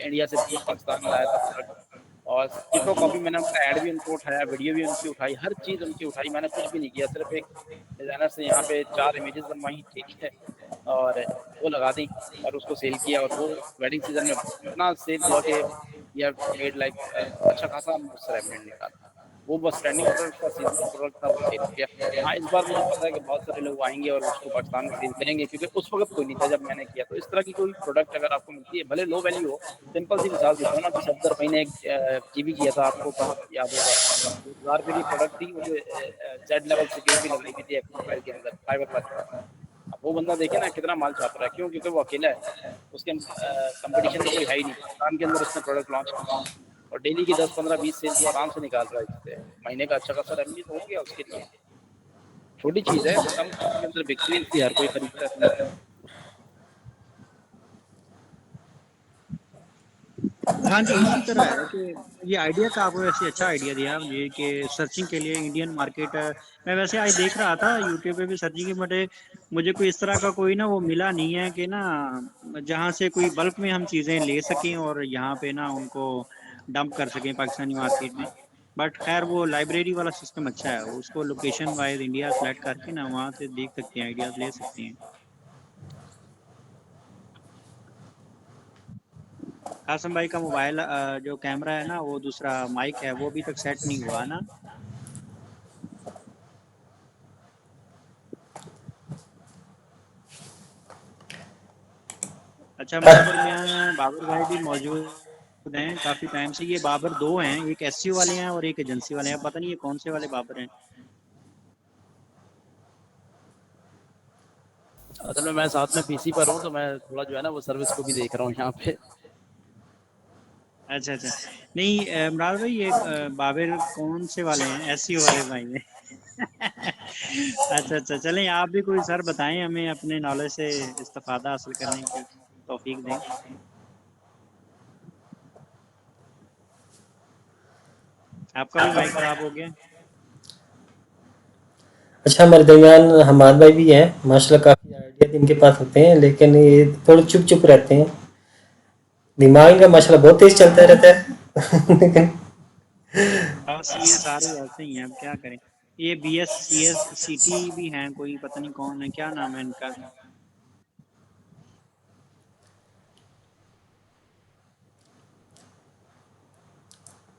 [SPEAKER 3] انڈیا سے پاکستان لایا تھا پروڈکٹ، اور ٹک کاپی میں نے ان کا ایڈ بھی ان کو اٹھایا، ویڈیو بھی ان کی اٹھائی، ہر چیز ان کی اٹھائی. میں نے کچھ بھی نہیں کیا، صرف ایک ڈیزائنر سے یہاں پہ 4 امیجز بنوائی، ٹھیک ہے، اور وہ لگا دی اور اس کو سیل کیا. اور وہ ویڈنگ سیزن میں اتنا سیل ہوا کہ یہ میڈ لائک اچھا خاصا اس سے ریفرنٹ نکالا. وہ بس ٹرینڈنگ پروڈکٹ تھا، سیزنل پروڈکٹ تھا، وہ سیل ہو گیا. ہاں اس بار مجھے پتا ہے کہ بہت سارے لوگ آئیں گے اور اس کو پاکستان میں سیل کریں گے، کیونکہ اس وقت کوئی نہیں تھا جب میں نے کیا. تو اس طرح کی کوئی پروڈکٹ اگر آپ کو ملتی ہے، بھلے لو ویلیو ہو، سمپل سی مثال دیتا ہوں نا، ابھی صفدر بھائی نے ایک جی بی کیا تھا، آپ کو کہاں یاد ہوگا، 1000 روپے کی پروڈکٹ تھی، مجھے زیڈ لیول سیکورٹی لگائی ہوئی تھی ایک پروفائل کے اندر فائبر والی. اب وہ بندہ دیکھے نا کتنا مال چھاپ رہا ہے، کیوں؟ کیونکہ وہ اکیلا ہے، اس کے کمپٹیشن میں کوئی ہے ہی نہیں. پاکستان کے اندر اس نے پروڈکٹ لانچ کی اور ڈیلی کی 10 15 20 سیلز وہ آرام سے نکال رہا ہے. اس سے مہینے کا اچھا خاصا ریونیو تو ہو گیا اس کے لیے. چھوٹی چیز ہے، کم پیسے کے اندر بکتی ہے، اس لیے ہر کوئی خریدتا ہے.
[SPEAKER 2] ہاں جی، اسی طرح ہے کہ یہ آئیڈیا کا آپ کو ویسے اچھا آئیڈیا دیا مجھے کہ سرچنگ کے لیے انڈین مارکیٹ. میں ویسے آج دیکھ رہا تھا یوٹیوب پہ بھی سرچنگ کی، بٹ مجھے کوئی اس طرح کا کوئی نا وہ ملا نہیں ہے کہ نا جہاں سے کوئی بلک میں ہم چیزیں لے سکیں اور یہاں پہ نا ان کو ڈمپ کر سکیں پاکستانی مارکیٹ میں. بٹ خیر وہ لائبریری والا سسٹم اچھا ہے، اس کو لوکیشن وائز انڈیا سلیکٹ کر کے نا وہاں سے دیکھ سکتے ہیں، آئیڈیاز لے سکتے ہیں. قاسم بھائی کا موبائل جو کیمرہ ہے نا، وہ دوسرا مائک ہے، وہ ابھی تک سیٹ نہیں ہوا نا. اچھا، ہمارے درمیان بابر بھائی بھی موجود ہیں کافی ٹائم سے. یہ بابر دو ہیں، ایک ایس سی والے ہیں اور ایک ایجنسی والے ہیں. پتہ نہیں یہ کون سے والے بابر ہیں.
[SPEAKER 3] اصل میں ساتھ میں پی سی پر ہوں، تو میں تھوڑا جو ہے نا وہ سروس کو بھی دیکھ رہا ہوں یہاں پہ.
[SPEAKER 2] اچھا اچھا، نہیں مراد بھائی یہ بابر کون سے والے ہیں؟ ایس سی والے بھائی ہیں. اچھا اچھا، چلیں آپ بھی کوئی سر بتائیں ہمیں، اپنے نالج سے استفادہ حاصل کرنے کی توفیق دیں. آپ کا بھی مائک خراب ہو گیا.
[SPEAKER 1] اچھا، ہمارے درمیان حماد بھائی بھی ہیں، ماشاء اللہ کافی آئیڈیا ان کے پاس ہوتے ہیں، لیکن یہ تھوڑے چپ چپ رہتے ہیں. دماغ ان کا ماشاء اللہ بہت تیز چلتا رہتا ہے. لیکن
[SPEAKER 2] بس یہ سارے ایسے ہی ہیں، اب کیا کریں. یہ B S C S C T بھی ہیں، کوئی پتہ نہیں کون ہے، کیا نام ہے ان کا.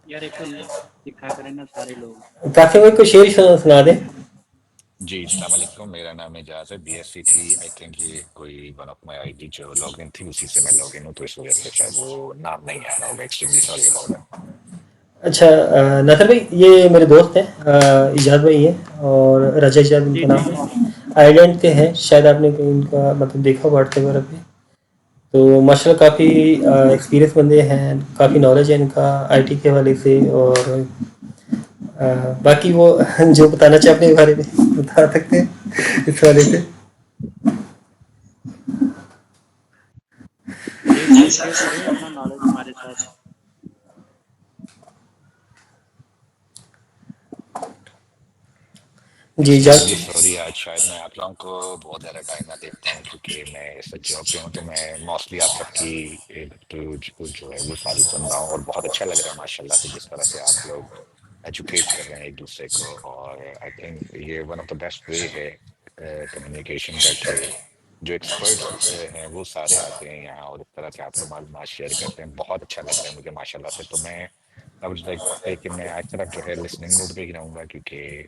[SPEAKER 2] یار ایک تو دکھا کریں نا سارے لوگ.
[SPEAKER 1] کافی بھائی کو شعر سنا دیں.
[SPEAKER 8] جی السلام علیکم، میرا نام اعجاز ہے. بی ایس سی تھی آئی تھنک، یہ کوئی one of my I D جو لاگ ان تھی اسی سے میں لاگ ان ہوں، تو اس وجہ سے شاید وہ نام نہیں آ رہا ہوگا. Extremely sorry about that.
[SPEAKER 1] اچھا ناصر بھائی، یہ میرے دوست ہیں، ایجاد بھائی ہیں اور رجا ایجاد ان
[SPEAKER 2] جی
[SPEAKER 1] کا
[SPEAKER 2] جی
[SPEAKER 1] نام ہے. آئرلینڈ کے ہیں، شاید آپ نے کہیں ان کا مطلب دیکھا واٹس ایپ وغیرہ پہ. تو ماشاء اللہ کافی ایکسپیرینس بندے ہیں، کافی نالج ہے ان کا آئی ٹی کے حوالے سے. اور باقی وہ جو بتانا چاہے اپنے بارے میں بتا سکتے ہیں اس حوالے سے.
[SPEAKER 2] جی بھائی شیئر کریں اپنا نالج ہمارے ساتھ.
[SPEAKER 1] جی ایجاد.
[SPEAKER 8] ایکسٹریملی سوری، آج شاید میں آپ لوگوں کو بہت زیادہ ٹائم نہ دیکھتا ہوں، کیونکہ میں اس وقت جاب پہ ہوں، تو میں موسٹلی آپ سب کی جو ہے وہ ساری سن رہا ہوں، اور بہت اچھا لگ رہا ہے ماشاء اللہ سے جس طرح سے آپ لوگ ایجوکیٹ کر رہے ہیں ایک دوسرے کو. اور آئی تھنک یہ one of the best way ہے کمیونیکیشن کا، کہ جو ایکسپرٹس ہیں وہ سارے آتے ہیں یہاں اور اس طرح سے آپ لوگ معلومات شیئر کرتے ہیں. بہت اچھا لگ رہا ہے مجھے ماشاء اللہ سے. تو میں کہ میں آج طرف جو ہے لسننگ موڈ پہ ہی رہوں گا، کیونکہ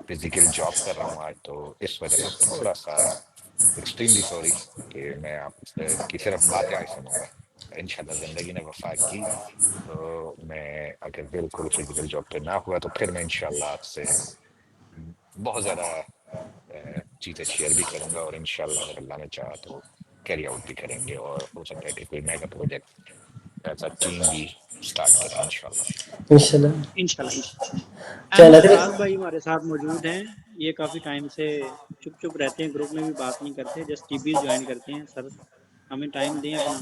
[SPEAKER 8] فزیکل جاب کر رہا ہوں آج، تو اس وجہ سے تھوڑا سا ایکسٹریملی سوری کہ میں آپ کی صرف باتیں آج سنوں گا. انشاءاللہ زندگی نے وفا کی تو میں اگر بالکل فزیکل جاب پہ نہ ہوا تو پھر میں انشاءاللہ آپ سے بہت زیادہ چیزیں شیئر بھی کروں گا، اور انشاءاللہ اگر اللہ نے چاہا تو کیری آؤٹ بھی کریں گے، اور ہو سکتا ہے کہ کوئی mega project as a team بھی اسٹارٹ کریں انشاءاللہ۔
[SPEAKER 1] انشاءاللہ۔
[SPEAKER 2] انشاءاللہ
[SPEAKER 1] کیا
[SPEAKER 2] احمد
[SPEAKER 1] ناظرین؟
[SPEAKER 2] فراز بھائی ہمارے ساتھ موجود ہیں، یہ کافی ٹائم سے چپ چپ رہتے ہیں، گروپ میں بھی بات نہیں کرتے، جسٹ ٹی بیز جوائن کرتے ہیں۔ سر ہمیں ٹائم دیں اپنا۔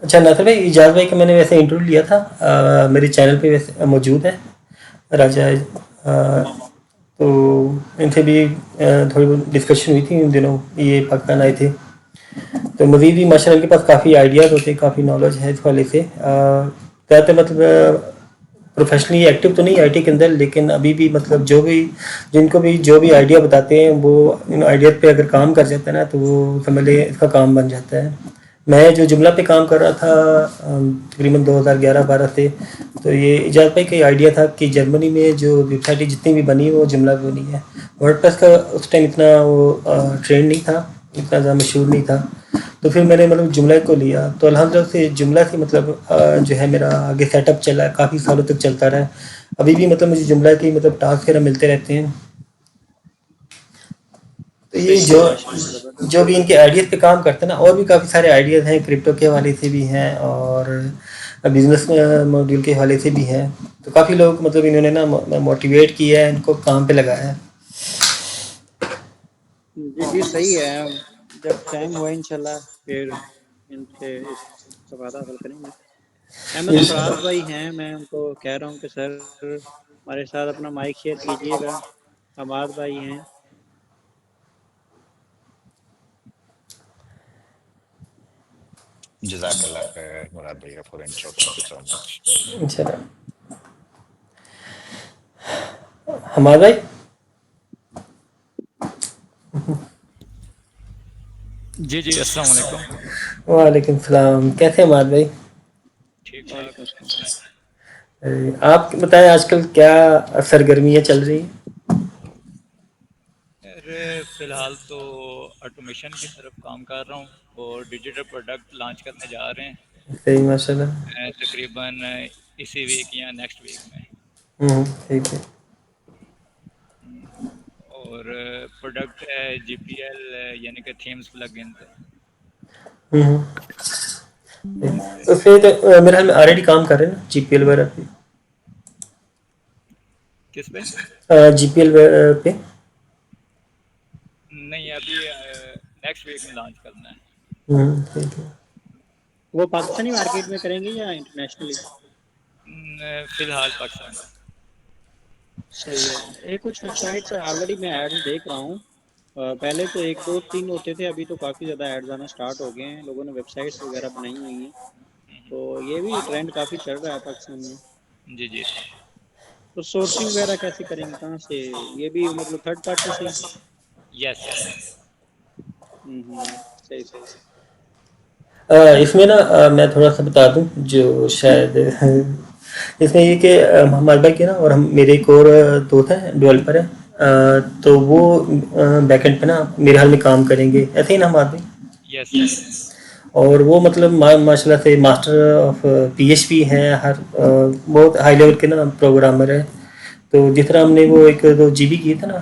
[SPEAKER 1] اچھا ناصر بھائی، اجاز بھائی کا میں نے ویسے انٹرویو لیا تھا، میرے چینل پہ ویسے موجود ہے راجہ، تو ان سے بھی تھوڑی بہت ڈسکشن ہوئی تھی ان دنوں، یہ پاکستان آئے تھے، تو مزید بھی ماشاء اللہ ان کے پاس کافی آئیڈیاز ہوتے ہیں، کافی نالج ہے اس حوالے سے۔ زیادہ مطلب پروفیشنلی ایکٹیو تو نہیں آئی ٹی کے اندر، لیکن ابھی بھی مطلب جن کو بھی جو بھی آئیڈیا بتاتے ہیں وہ ان آئیڈیاز پہ اگر کام کر جاتا ہے نا تو وہ سمجھ لیں اس کا کام بن جاتا ہے۔ میں جو جملہ پہ کام کر رہا تھا تقریباً 2011-12 سے، تو یہ ایجاز بھائی کا یہ آئیڈیا تھا کہ جرمنی میں جو ویب سائٹیں جتنی بھی بنی وہ جملہ پہ بنی ہے۔ ورڈ پریس کا اس ٹائم اتنا وہ ٹرینڈ نہیں تھا، اتنا زیادہ مشہور نہیں تھا، تو پھر میں نے مطلب جملہ کو لیا، تو الحمدللہ سے جملہ سے مطلب جو ہے میرا آگے سیٹ اپ چلا ہے، کافی سالوں تک چلتا رہا ہے۔ ابھی بھی مطلب مجھے جملہ کی مطلب ٹاسک وغیرہ ملتے رہتے ہیں۔ تو یہ
[SPEAKER 2] صحیح ہے ماشاء اللہ، زبردست
[SPEAKER 1] جو
[SPEAKER 2] ہے۔
[SPEAKER 1] بھی ان کے آئیڈیاز پہ کام کرتے ہیں نا، اور بھی کافی سارے آئیڈیاز ہیں، کرپٹو کے حوالے سے بھی ہیں اور بزنس ماڈیول کے حوالے سے بھی ہیں، تو کافی لوگ مطلب انہوں نے نا موٹیویٹ کیا ہے، ان کو کام پہ لگایا ہے۔
[SPEAKER 2] جی جی صحیح ہے، جب ٹائم ہوا انشاءاللہ پھر ان سے استفادہ حاصل کریں گے۔ احمد فراز بھائی ہیں، میں ان کو کہہ رہا ہوں کہ سر ہمارے ساتھ اپنا مائک شیئر کیجئے گا۔ حماد بھائی ہیں۔
[SPEAKER 8] جزاک اللہ خیر مراد بھیا for intro, thank you so much.
[SPEAKER 1] انشاءاللہ۔ حماد بھائی،
[SPEAKER 9] جی جی السلام علیکم۔
[SPEAKER 1] وعلیکم السلام، کیسے ہیں حماد بھائی؟
[SPEAKER 9] ٹھیک ٹھاک،
[SPEAKER 2] وعلیکم السلام۔
[SPEAKER 1] آپ بتائیں آج کل کیا سرگرمیاں چل رہی ہیں؟
[SPEAKER 9] فی الحال تو آٹومیشن کی طرف کام کر رہا ہوں اور ڈیجیٹل پروڈکٹ لانچ کرنے جا رہے
[SPEAKER 1] صحیح، ماشاء اللہ۔
[SPEAKER 9] ہیں تقریباً اسی ویک یا نیکسٹ ویک میں۔
[SPEAKER 1] ٹھیک ہے۔
[SPEAKER 9] اور پروڈکٹ ہے جی پی ایل، یعنی کہ تھیمز پلگ ان پہ۔
[SPEAKER 1] اس پہ تو میرے خیال میں آلریڈی کام کر رہے ہیں نا، جی پی ایل وغیرہ
[SPEAKER 9] کس پہ؟
[SPEAKER 1] پہ، جی پی ایل پہ؟
[SPEAKER 9] نہیں، ابھی نیکسٹ ویک میں لانچ کرنا ہے۔
[SPEAKER 1] ٹھیک ہے۔
[SPEAKER 2] وہ پاکستانی مارکیٹ میں کریں گے یا انٹرنیشنلی؟
[SPEAKER 9] فی الحال پاکستان۔
[SPEAKER 2] صحیح ہے۔ ایک کچھ ویب سائٹس آلریڈی میں ایڈز دیکھ رہا ہوں، پہلے تو 1 2 3 ہوتے تھے، ابھی تو کافی زیادہ ایڈز آنا سٹارٹ ہو گئے ہیں، لوگوں نے ویب سائٹس وغیرہ بنائی ہوئی ہیں، تو یہ بھی ٹرینڈ کافی چل رہا ہے پاکستان میں۔
[SPEAKER 9] جی جی
[SPEAKER 2] تو سورسنگ وغیرہ کیسے کریں گے، کہاں سے؟ یہ بھی مطلب تھرڈ پارٹی سے؟
[SPEAKER 9] یس یس۔
[SPEAKER 2] صحیح صحیح۔
[SPEAKER 1] اس میں نا میں تھوڑا سا بتا دوں جو شاید اس میں یہ کہ ہمارے بھائی کے نا اور میرے ایک اور دوست ہیں ڈیولپر ہیں، تو وہ بیک اینڈ پہ نا میرے حال میں کام کریں گے، ایسے ہی نا ہمارے بھائی؟
[SPEAKER 9] یس یس۔
[SPEAKER 1] اور وہ مطلب ماشاء اللہ سے master of P H P ہیں، بہت ہائی لیول کے نا پروگرامر ہیں۔ تو جس طرح ہم نے وہ 1 2 GB کی تھا نا،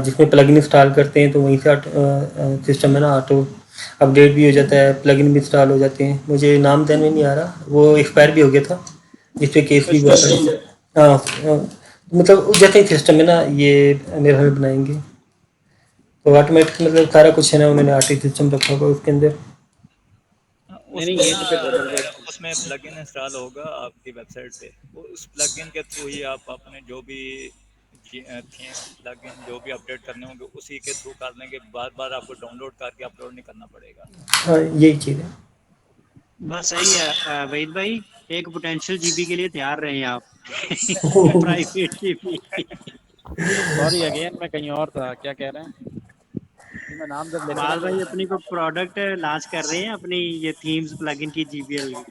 [SPEAKER 1] جس میں پلگ ان انسٹال کرتے ہیں تو وہیں سے سسٹم میں نا آٹو اپڈیٹ بھی ہو جاتا ہے، پلگ ان بھی انسٹال ہو جاتے ہیں۔ مجھے نام دھیان میں نہیں آ رہا، وہ ایکسپائر بھی ہو گیا تھا جس پہ کیس بھی ہوا تھا۔ ہاں، مطلب جیسے ہی سسٹم ہے نا یہ میرے گھر میں بنائیں گے، تو آٹومیٹک مطلب سارا کچھ ہے نا، انہوں نے آر ٹی سسٹم رکھا ہوگا اس کے اندر۔
[SPEAKER 2] نہیں
[SPEAKER 9] اس
[SPEAKER 2] نہیں،
[SPEAKER 9] میں
[SPEAKER 2] یہ
[SPEAKER 9] نا
[SPEAKER 2] تو پھر زبردست ہے۔
[SPEAKER 9] اس میں پلگ ان انسٹال ہوگا آپ کی ویب سائٹ پہ، اس پلگ ان کے تھرو ہی آپ اپنے جو بھی تھیم پلگ ان جو بھی اپڈیٹ کرنے ہوں گے اسی کے تھرو کر لیں گے، بار بار آپ کو ڈاؤن لوڈ کر کے اپلوڈ نہیں کرنا پڑے گا۔
[SPEAKER 1] ہاں، یہی چیز ہے۔
[SPEAKER 2] بس صحیح ہے وحید بھائی، ایک پوٹینشیل جی بی کے لیے تیار رہیں آپ، private G B.
[SPEAKER 3] Sorry again, میں کہیں اور تھا، کیا کہہ رہے ہیں؟ جی میں نام جب لیتے نا
[SPEAKER 2] حماد
[SPEAKER 3] تو
[SPEAKER 2] بھائی اپنی کو پروڈکٹ لانچ کر رہے ہیں، اپنی یہ تھیمز پلگ ان کی جی بی ایل کی۔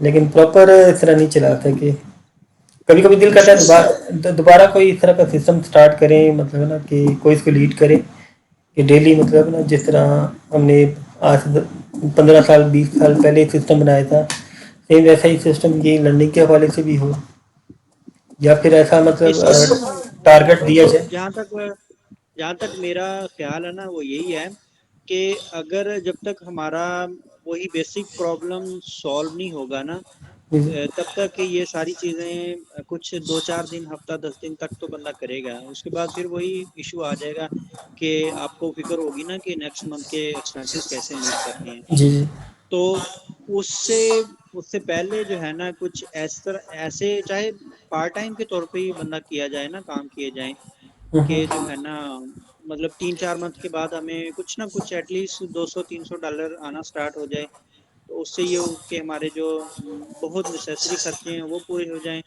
[SPEAKER 1] لیکن پراپر اس طرح نہیں چلاتا کہ کبھی کبھی دل کرتا ہے دوبارہ کوئی اس طرح کا سسٹم سٹارٹ کریں، مطلب نا کہ کوئی اس کو لیڈ کرے کہ ڈیلی مطلب نا جس طرح ہم نے آج 15 سال 20 سال پہلے سسٹم بنایا تھا، سیم ویسا ہی سسٹم یہ لرننگ کے حوالے سے بھی ہو، یا پھر ایسا مطلب
[SPEAKER 2] سسٹم
[SPEAKER 1] ٹارگٹ دیا جائے.
[SPEAKER 2] جہاں تک میرا خیال ہے نا وہ یہی ہے کہ اگر جب تک ہمارا وہی بیسک پرابلم سالو نہیں ہوگا نا تب تک یہ ساری چیزیں کچھ 2-4 دن ہفتہ 10 دن تک تو بندہ کرے گا، اس کے بعد پھر وہی ایشو آ جائے گا کہ آپ کو فکر ہوگی نا کہ نیکسٹ منتھ کے ایکسپینسز کیسے میٹ کرنے ہیں.
[SPEAKER 1] جی جی
[SPEAKER 2] تو اس سے پہلے جو ہے نا کچھ ایسے چاہے پارٹ ٹائم کے طور پہ ہی بندہ کیا جائے نا، کام کیے جائیں کہ جو ہے نا مطلب 3-4 منتھ کے بعد ہمیں کچھ نہ کچھ ایٹ لیسٹ $200-300 آنا سٹارٹ ہو جائے، تو اس سے یہ ہو کہ ہمارے جو بہت نیسیسری خرچے ہیں وہ پورے ہو جائیں،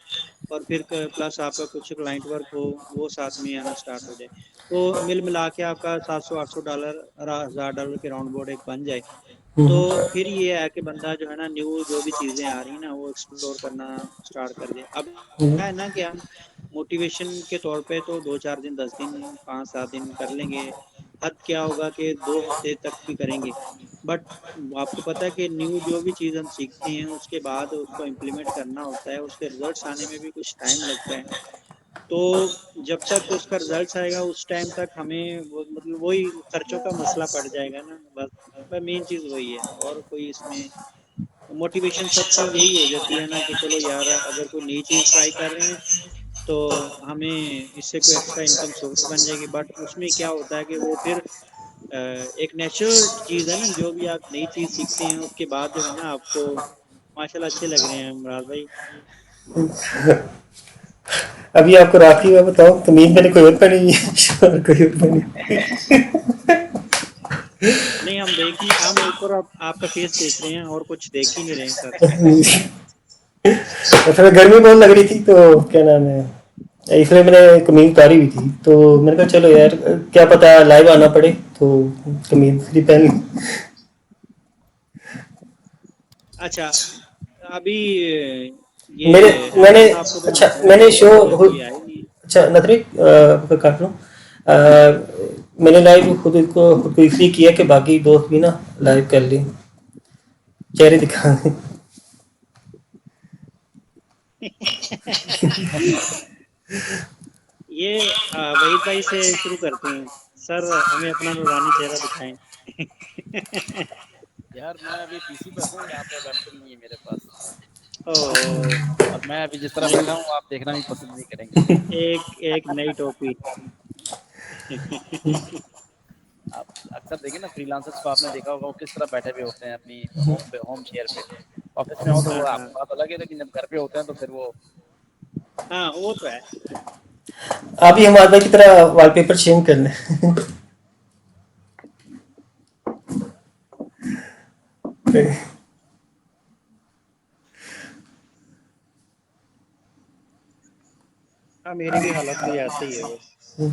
[SPEAKER 2] اور پھر پلس آپ کا کچھ کلائنٹ ورک ہو وہ ساتھ میں آنا سٹارٹ ہو جائے، تو مل ملا کے آپ کا $700-800 $1000 کے راؤنڈ بورڈ ایک بن جائے. تو پھر یہ ہے کہ بندہ جو ہے نا نیو جو بھی چیزیں آ رہی ہیں نا وہ ایکسپلور کرنا سٹارٹ کر دے. اب ہے نا کہ ہم موٹیویشن کے طور پہ تو 2-4 دن 10 دن 5-7 دن کر لیں گے، حد کیا ہوگا کہ 2 ہفتے تک بھی کریں گے. بٹ آپ کو پتا ہے کہ نیو جو بھی چیز ہم سیکھتے ہیں اس کے بعد اس کو امپلیمنٹ کرنا ہوتا ہے، اس کے ریزلٹس آنے میں بھی کچھ ٹائم لگتا ہے. تو جب تک اس کا ریزلٹس آئے گا اس ٹائم تک ہمیں مطلب وہی خرچوں کا مسئلہ پڑ جائے گا نا. بس مین چیز وہی ہے، اور کوئی اس میں موٹیویشن سب کی یہی ہو جاتی ہے نا کہ چلو یار اگر کوئی نئی چیز ٹرائی کر رہے ہیں تو ہمیں اس سے کوئی ایکسٹرا انکم سورس بن جائے گی. بٹ اس میں کیا ہوتا ہے کہ وہ پھر ایک نیچرل چیز ہے نا، جو بھی آپ نئی چیز سیکھتے ہیں اس کے بعد جو ہے نا آپ کو ماشاء اللہ اچھے لگ رہے ہیں مراد بھائی.
[SPEAKER 1] ابھی آپ کو رات کی میں بتاؤں تو نیند میں نے کوئی اور پہنی ہے کوئی اور پہنی.
[SPEAKER 2] نہیں ہم اوپر آپ کا فیس دیکھ رہے ہیں اور کچھ دیکھ ہی نہیں رہے ہیں سر.
[SPEAKER 1] اصل میں گرمی بہت لگ رہی تھی تو کیا نام ہے اس لیے میں نے قمیض اتاری ہوئی تھی، تو میں نے کہا چلو یار کیا پتا لائیو آنا پڑے تو قمیض بھی پہنی.
[SPEAKER 2] اچھا ابھی
[SPEAKER 1] میں نے
[SPEAKER 2] احمد صاحب کو تو
[SPEAKER 1] اچھا
[SPEAKER 2] مسئلہ
[SPEAKER 1] میں
[SPEAKER 2] ہے
[SPEAKER 1] نے
[SPEAKER 2] کہ
[SPEAKER 1] شو
[SPEAKER 2] ابھی کوئی آئے نہیں.
[SPEAKER 1] اچھا نظری کاٹ لوں. میں نے لائیو خود کو اس لیے کیا کہ باقی دوست بھی نا لائیو کر لیں، چہرے دکھا دیں.
[SPEAKER 2] یہ وحید بھائی سے شروع کرتے ہیں. سر ہمیں اپنا نورانی چہرہ دکھائیں.
[SPEAKER 3] یار میں ابھی پی سی پر ہوں، یہاں پہ ویب کیم نہیں ہے میرے پاس،
[SPEAKER 2] او
[SPEAKER 3] اور میں ابھی جس طرح
[SPEAKER 2] نہیں
[SPEAKER 3] بیٹھا ہوں آپ دیکھنا بھی پسند نہیں کریں گے.
[SPEAKER 2] ایک نئی ٹوپی.
[SPEAKER 3] آپ اکثر دیکھیں نا فری لانسرز کو آپ نے دیکھا ہوگا وہ کس طرح بیٹھے ہوئے ہوتے ہیں اپنی ہوم چیئر پہ. آفس میں ہو تو وہ آپ بات الگ ہے، لیکن جب گھر پہ ہوتے ہیں تو پھر وہ
[SPEAKER 2] ہاں وہ تو ہے.
[SPEAKER 1] آپ ہی ہمارے کی طرح وال پیپر چینج کر لیں.
[SPEAKER 2] ہاں میری بھی حالت بھی ایسے ہی ہے بس.